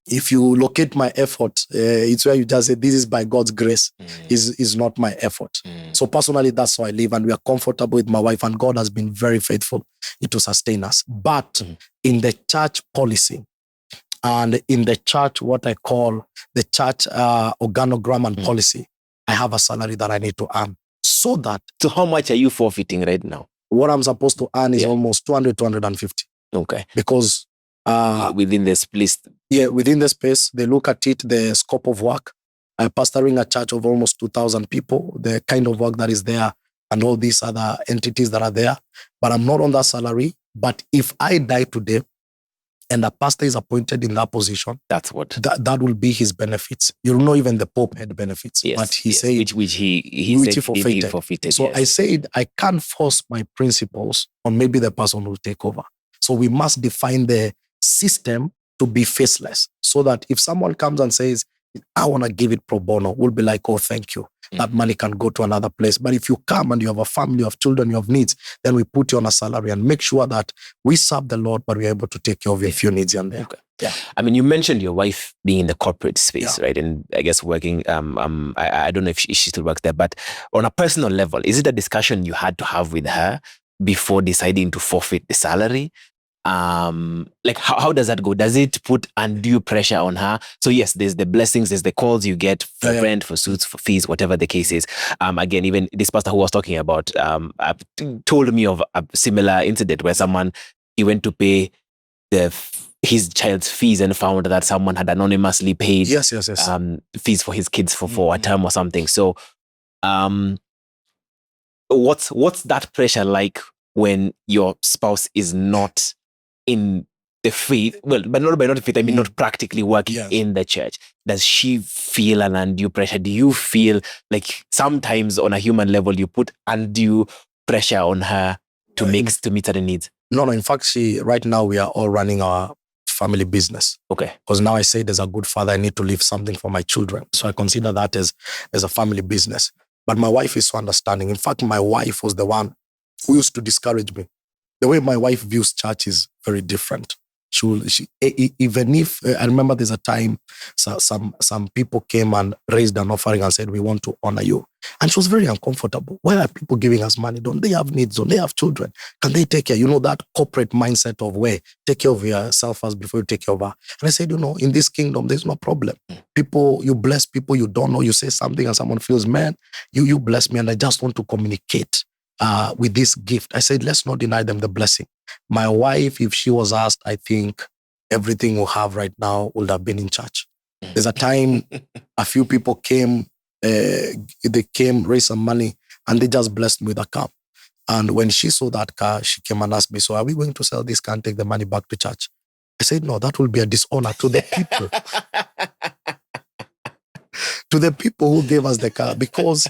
if you locate my effort, it's where you just say, this is by God's grace, is not my effort. So personally, that's how I live, and we are comfortable with my wife, and God has been very faithful to sustain us. But in the church policy, and in the church, what I call the church organogram and policy, I have a salary that I need to earn. So how much are you forfeiting right now? What I'm supposed to earn is almost 200, 250. Okay. Because within the space. Yeah, within the space, they look at it, the scope of work. Pastoring a church of almost 2,000 people, the kind of work that is there, and all these other entities that are there. But I'm not on that salary. But if I die today, and a pastor is appointed in that position, that's what that will be his benefits. You know, even the Pope had benefits, but he said which he forfeited. So I said I can't force my principles on maybe the person who will take over. So we must define the system to be faceless, so that if someone comes and says, I want to give it pro bono, we'll be like, oh, thank you. That money can go to another place. But if you come and you have a family, you have children, you have needs, then we put you on a salary and make sure that we serve the Lord, but we're able to take care of your few needs and there. Okay. Yeah. I mean, you mentioned your wife being in the corporate space, right? And I guess working, I don't know if she still works there, but on a personal level, is it a discussion you had to have with her before deciding to forfeit the salary? Like how does that go? Does it put undue pressure on her? So yes, there's the blessings, there's the calls you get for rent, for suits, for fees, whatever the case is. Again, even this pastor who was talking about told me of a similar incident where he went to pay his child's fees and found that someone had anonymously paid fees for his kids for a term or something. So what's that pressure like when your spouse is not in the faith, well, but not the faith, I mean, not practically working in the church? Does she feel an undue pressure? Do you feel like sometimes on a human level, you put undue pressure on her to meet certain needs? No, in fact, right now we are all running our family business. Okay. Because now I say as a good father, I need to leave something for my children. So I consider that as a family business. But my wife is so understanding. In fact, my wife was the one who used to discourage me. The way my wife views church is very different. Even if I remember there's a time some people came and raised an offering and said, we want to honor you. And she was very uncomfortable. Why are people giving us money? Don't they have needs? Don't they have children? Can they take care? That corporate mindset of where take care of yourself first before you take care of her. And I said, in this kingdom, there's no problem. People, you bless people you don't know. You say something and someone feels, man, you bless me and I just want to communicate with this gift. I said, let's not deny them the blessing. My wife, if she was asked, I think everything we have right now would have been in church. There's a time a few people came, raised some money, and they just blessed me with a car. And when she saw that car, she came and asked me, so are we going to sell this car and take the money back to church? I said, no, that will be a dishonor to the people. To the people who gave us the car, because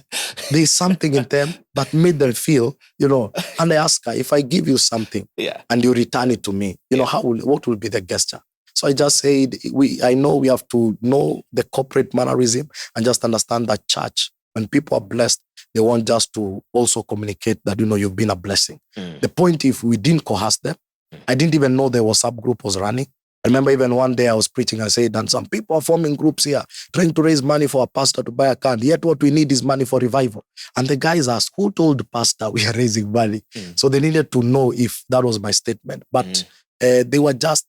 there's something in them that made them feel, and I asked her, if I give you something and you return it to me, what will be the gesture? So I just said, I know we have to know the corporate mannerism and just understand that church When people are blessed, they want just to also communicate that, you've been a blessing. The point, if we didn't coerce them, I didn't even know the WhatsApp group was running. I remember even one day I was preaching, I said, and some people are forming groups here, trying to raise money for a pastor to buy a car. Yet what we need is money for revival. And the guys asked, who told the pastor we are raising money? So they needed to know if that was my statement. But they were just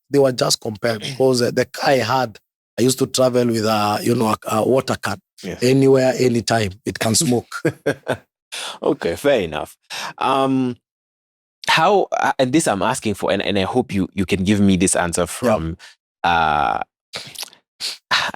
compared, because the car I had, I used to travel with a water can. Yes. Anywhere, anytime, it can smoke. Okay, fair enough. How, and this I'm asking for, and I hope you can give me this answer from, I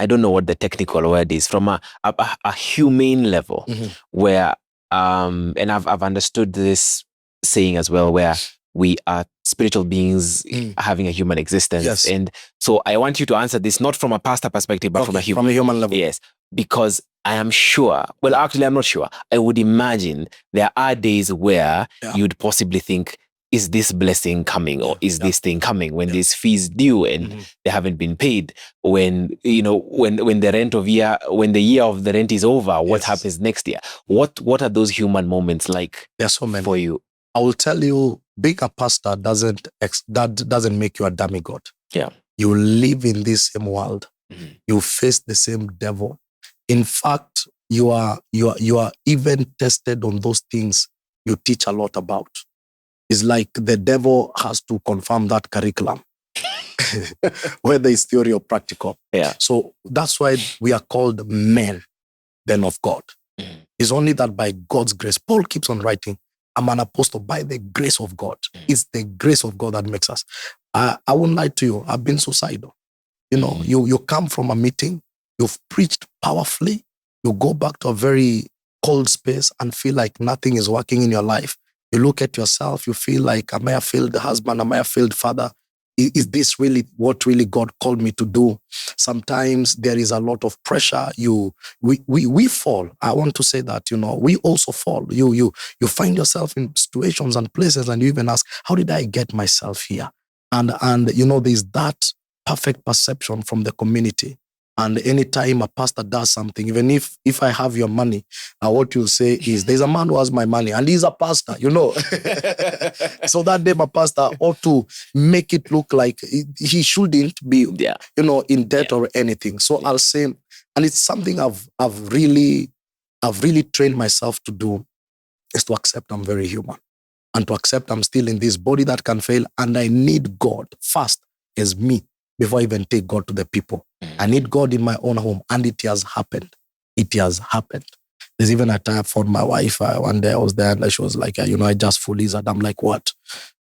don't know what the technical word is, from a humane level, where, and I've understood this saying as well, where we are spiritual beings having a human existence. Yes. And so I want you to answer this not from a pastor perspective, but from a human level. Yes, because I am sure, well, actually, I'm not sure. I would imagine there are days where you'd possibly think, is this blessing coming, or is this thing coming, when there's fees due and they haven't been paid, when when the year of the rent is over, what happens next year? What are those human moments like? There's so many for you. I will tell you, being a pastor doesn't make you a demigod. Yeah, you live in this same world. You face the same devil. In fact, you are even tested on those things you teach a lot about. It's like the devil has to confirm that curriculum, whether it's theory or practical. Yeah. So that's why we are called men, then of God. It's only that by God's grace. Paul keeps on writing, I'm an apostle by the grace of God. It's the grace of God that makes us. I won't lie to you. I've been suicidal. You come from a meeting, you've preached powerfully, you go back to a very cold space and feel like nothing is working in your life. You look at yourself, you feel like, am I a failed husband? Am I a failed father? Is this really what really God called me to do? Sometimes there is a lot of pressure. We fall. I want to say that, we also fall. You find yourself in situations and places, and you even ask, how did I get myself here? And there's that perfect perception from the community. And anytime a pastor does something, even if I have your money, what you'll say is, there's a man who has my money and he's a pastor, So that day, my pastor ought to make it look like he shouldn't be, in debt or anything. So I'll say, and it's something I've really trained myself to do, is to accept I'm very human, and to accept I'm still in this body that can fail, and I need God first as me, before I even take God to the people. I need God in my own home, and it has happened. It has happened. There's even a time for my wife, one day I was there, and she was like, I just full lizard. I'm like, what?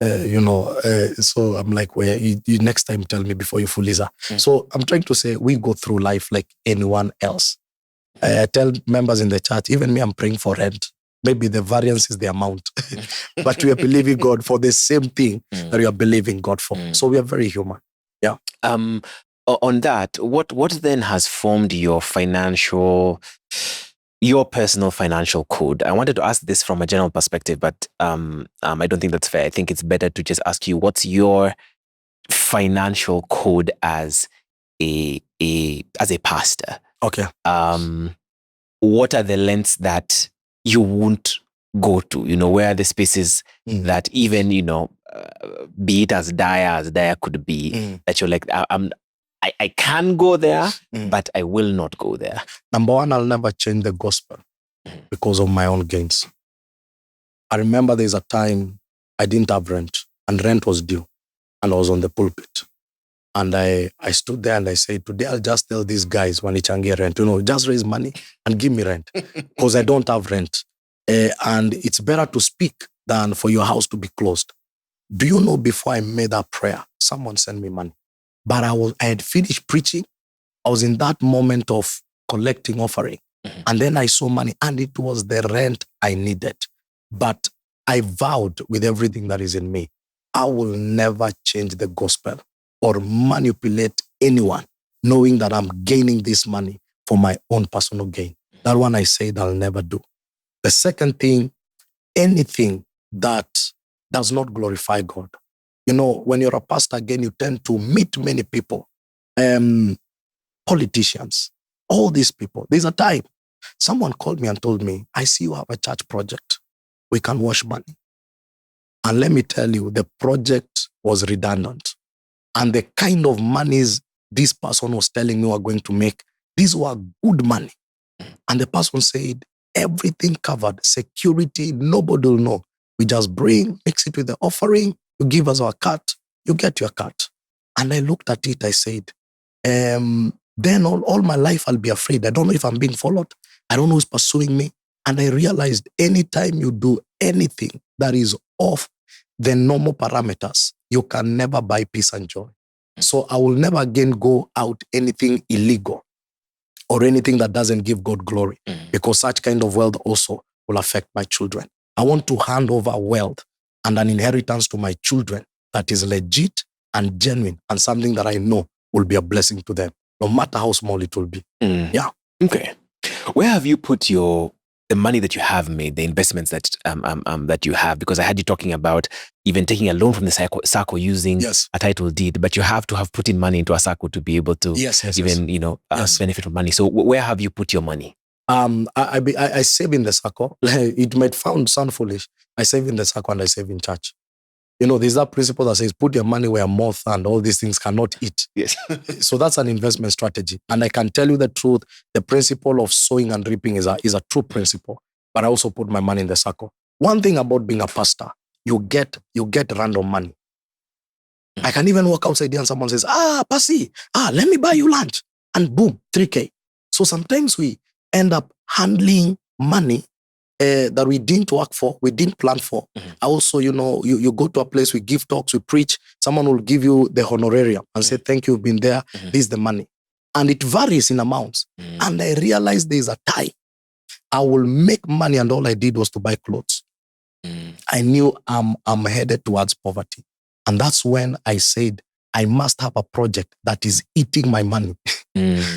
So I'm like, well, you next time tell me before you full lizard. So I'm trying to say, we go through life like anyone else. I tell members in the church, even me, I'm praying for rent. Maybe the variance is the amount, but we are believing God for the same thing that we are believing God for. So we are very human. Yeah. On that, what then has formed your personal financial code? I wanted to ask this from a general perspective, but I don't think that's fair. I think it's better to just ask you, what's your financial code as a pastor? Okay. What are the lengths that you won't go to? Where are the spaces that even, be it as dire could be, that you're like, I can go there, but I will not go there? Number one, I'll never change the gospel because of my own gains. I remember there's a time I didn't have rent, and rent was due, and I was on the pulpit. And I stood there and I said, today I'll just tell these guys when can get rent, just raise money and give me rent, because I don't have rent. And it's better to speak than for your house to be closed. Do you know, before I made that prayer, someone sent me money. But I had finished preaching. I was in that moment of collecting offering. And then I saw money, and it was the rent I needed. But I vowed with everything that is in me, I will never change the gospel or manipulate anyone, knowing that I'm gaining this money for my own personal gain. That one I said I'll never do. The second thing, anything that does not glorify God. When you're a pastor, again, you tend to meet many people, politicians, all these people. There's a time Someone called me and told me, I see you have a church project. We can wash money. And let me tell you, the project was redundant. And the kind of monies this person was telling me we were going to make, these were good money. And the person said, everything covered, security, nobody will know. We just bring, mix it with the offering, you give us our cut, you get your cut. And I looked at it, I said, then all my life I'll be afraid. I don't know if I'm being followed. I don't know who's pursuing me. And I realized anytime you do anything that is off the normal parameters, you can never buy peace and joy. So I will never again go out anything illegal or anything that doesn't give God glory, because such kind of wealth also will affect my children. I want to hand over wealth and an inheritance to my children that is legit and genuine and something that I know will be a blessing to them, no matter how small it will be. Yeah. Okay. Where have you put the money that you have made, the investments that that you have? Because I had you talking about even taking a loan from the SACCO using a title deed, but you have to have put in money into a SACCO to be able to benefit from money. So where have you put your money? I save in the SACCO. It might sound foolish. I save in the SACCO and I save in church. There's that principle that says, put your money where moth and all these things cannot eat. Yes. So that's an investment strategy. And I can tell you the truth, the principle of sowing and reaping is a true principle. But I also put my money in the SACCO. One thing about being a pastor, you get random money. I can even walk outside here and someone says, Pasi, let me buy you lunch. And boom, 3K. So sometimes we end up handling money that we didn't work for, we didn't plan for. Also, you go to a place, we give talks, we preach, someone will give you the honorarium and say, thank you, you've been there, this is the money. And it varies in amounts. And I realized there's a time I will make money and all I did was to buy clothes. I knew I'm headed towards poverty. And that's when I said, I must have a project that is eating my money.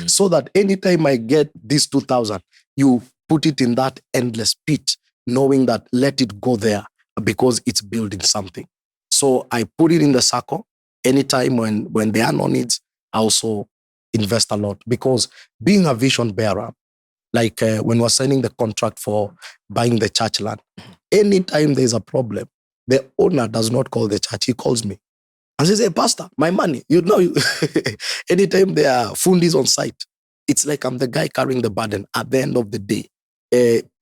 So that anytime I get this 2,000, you put it in that endless pit, knowing that let it go there because it's building something. So I put it in the SACCO. Anytime when there are no needs, I also invest a lot, because being a vision bearer, like when we're signing the contract for buying the church land, anytime there's a problem, the owner does not call the church, he calls me and says, hey, pastor, my money, anytime there are fundis on site, it's like I'm the guy carrying the burden. At the end of the day,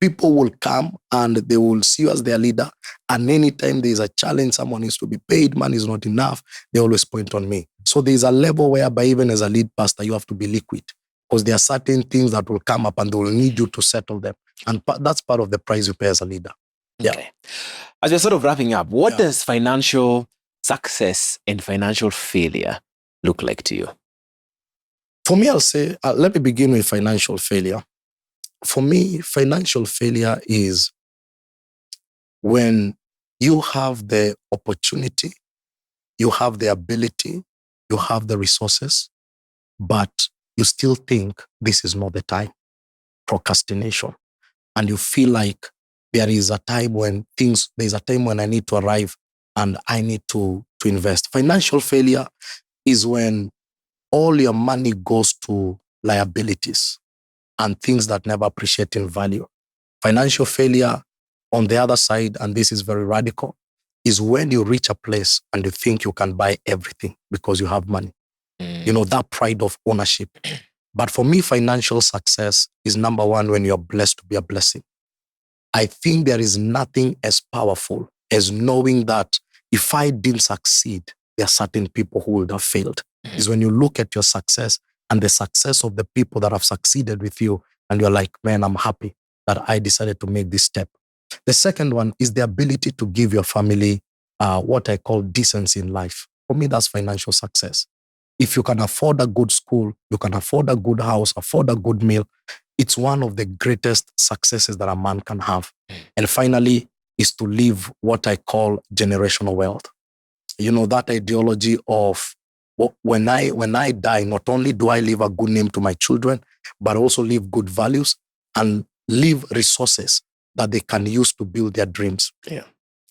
people will come and they will see you as their leader. And anytime there's a challenge, someone needs to be paid, money is not enough, they always point on me. So there's a level whereby even as a lead pastor, you have to be liquid, because there are certain things that will come up and they will need you to settle them. And that's part of the price you pay as a leader. Okay. Yeah. As we're sort of wrapping up, what does financial success and financial failure look like to you? For me, I'll say, let me begin with financial failure. For me, financial failure is when you have the opportunity, you have the ability, you have the resources, but you still think this is not the time. Procrastination. And you feel like there's a time when I need to arrive and I need to invest. Financial failure is when all your money goes to liabilities and things that never appreciate in value. Financial failure, on the other side, and this is very radical, is when you reach a place and you think you can buy everything because you have money. That pride of ownership. But for me, financial success is number one when you're blessed to be a blessing. I think there is nothing as powerful as knowing that if I didn't succeed, there are certain people who would have failed. Is when you look at your success and the success of the people that have succeeded with you, and you're like, man, I'm happy that I decided to make this step. The second one is the ability to give your family what I call decency in life. For me, that's financial success. If you can afford a good school, you can afford a good house, afford a good meal, it's one of the greatest successes that a man can have. And finally, is to live what I call generational wealth. That ideology of when I die, not only do I leave a good name to my children, but also leave good values and leave resources that they can use to build their dreams. Yeah.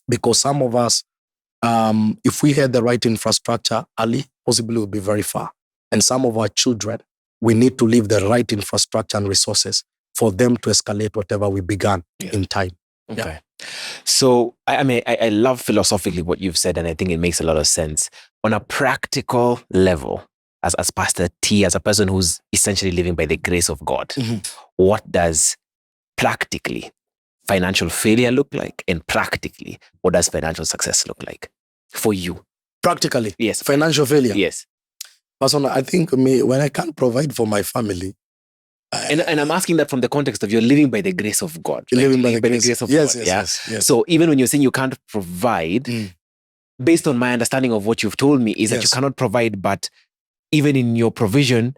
Because some of us, if we had the right infrastructure early, possibly we'll be very far. And some of our children, we need to leave the right infrastructure and resources for them to escalate whatever we began in time. Okay. Yeah. So, I love philosophically what you've said, and I think it makes a lot of sense. On a practical level, as Pastor T, as a person who's essentially living by the grace of God, what does practically financial failure look like? And practically, what does financial success look like for you? Practically? Yes. Financial failure? Yes. Personally, I think when I can't provide for my family, and I'm asking that from the context of you're living by the grace of God. Right? Living by the grace of God. Yes. So even when you're saying you can't provide, based on my understanding of what you've told me, is that you cannot provide, but even in your provision,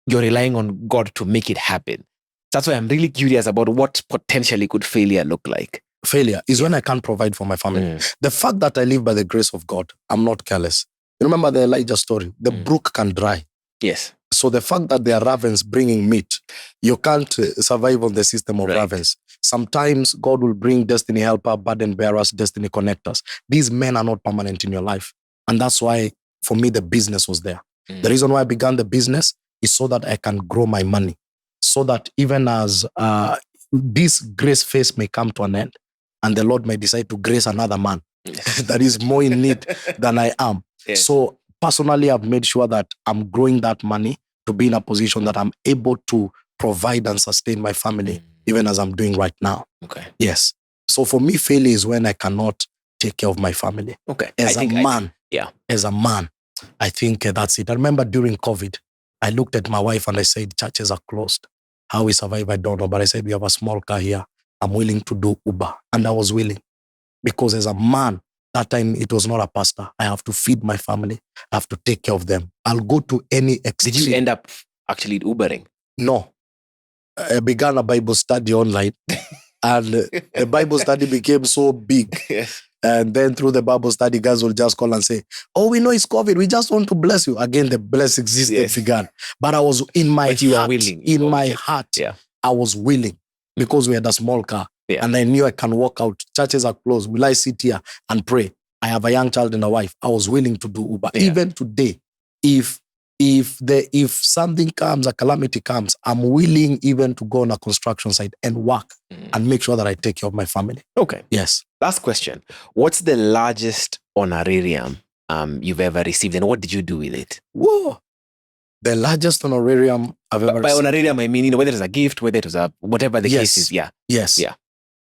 you're relying on God to make it happen. That's why I'm really curious about what potentially could failure look like. Failure is when I can't provide for my family. The fact that I live by the grace of God, I'm not careless. You remember the Elijah story? The brook can dry. Yes. So the fact that there are ravens bringing meat, you can't survive on the system of ravens. Sometimes God will bring destiny helper, burden bearers, destiny connectors. These men are not permanent in your life. And that's why, for me, the business was there. The reason why I began the business is so that I can grow my money. So that even as this grace phase may come to an end, and the Lord may decide to grace another man that is more in need than I am. Yes. So personally, I've made sure that I'm growing that money to be in a position that I'm able to provide and sustain my family, even as I'm doing right now. Okay. Yes. So for me, failure is when I cannot take care of my family. Okay. As a man, I think that's it. I remember during COVID, I looked at my wife and I said, churches are closed. How we survive, I don't know. But I said, we have a small car here. I'm willing to do Uber. And I was willing. Because as a man, that time it was not a pastor. I have to feed my family. I have to take care of them. I'll go to any extreme. Did you end up actually Ubering? No. I began a Bible study online. And the Bible study became so big. Yes. And then through the Bible study, guys will just call and say, oh, we know it's COVID. We just want to bless you. Again, the bless existed began. But I was in my heart. You were willing. In my heart, I was willing. Because we had a small car. Yeah. And I knew I can walk out. Churches are closed. Will I sit here and pray? I have a young child and a wife. I was willing to do Uber. Yeah. Even today, if something comes, a calamity comes, I'm willing even to go on a construction site and work and make sure that I take care of my family. Okay. Yes. Last question. What's the largest honorarium you've ever received, and what did you do with it? Whoa. The largest honorarium I've ever received. By honorarium, I mean, whether it's a gift, whether it was whatever the case is. Yeah. Yes. Yeah.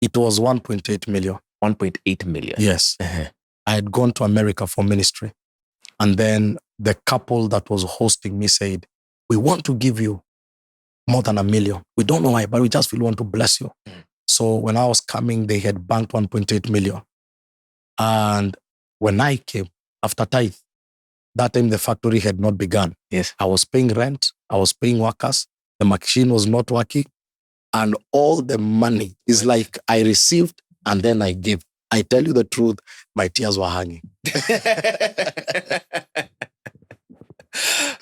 It was 1.8 million. 1.8 million. Yes. I had gone to America for ministry. And then the couple that was hosting me said, we want to give you more than $1 million. We don't know why, but we just really want to bless you. So when I was coming, they had banked 1.8 million. And when I came, after tithe, that time the factory had not begun. Yes. I was paying rent. I was paying workers. The machine was not working. And all the money is like I received and then I gave. I tell you the truth, my tears were hanging.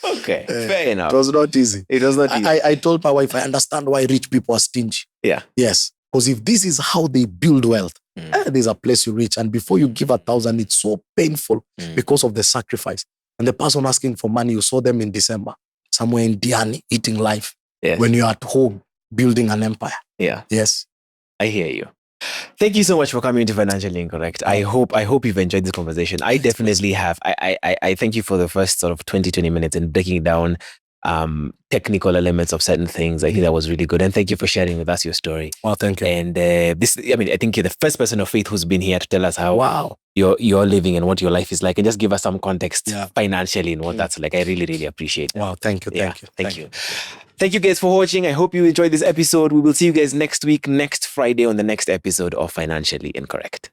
Okay, fair enough. It was not easy. It was not easy. I told my wife, I understand why rich people are stingy. Yeah. Yes. Because if this is how they build wealth, there's a place you reach. And before you give 1,000, it's so painful because of the sacrifice. And the person asking for money, you saw them in December, somewhere in Diani, eating life. Yes. When you're at home, building an empire. Yeah. Yes. I hear you. Thank you so much for coming to Financially Incorrect. I hope you've enjoyed this conversation. I definitely have. I thank you for the first sort of 20 minutes and breaking down technical elements of certain things. I think that was really good. And thank you for sharing with us your story. Well, thank you. And I think you're the first person of faith who's been here to tell us how you're living and what your life is like, and just give us some context financially and what that's like. I really, really appreciate that. Wow, thank you. Thank you. Thank you guys for watching. I hope you enjoyed this episode. We will see you guys next week, next Friday on the next episode of Financially Incorrect.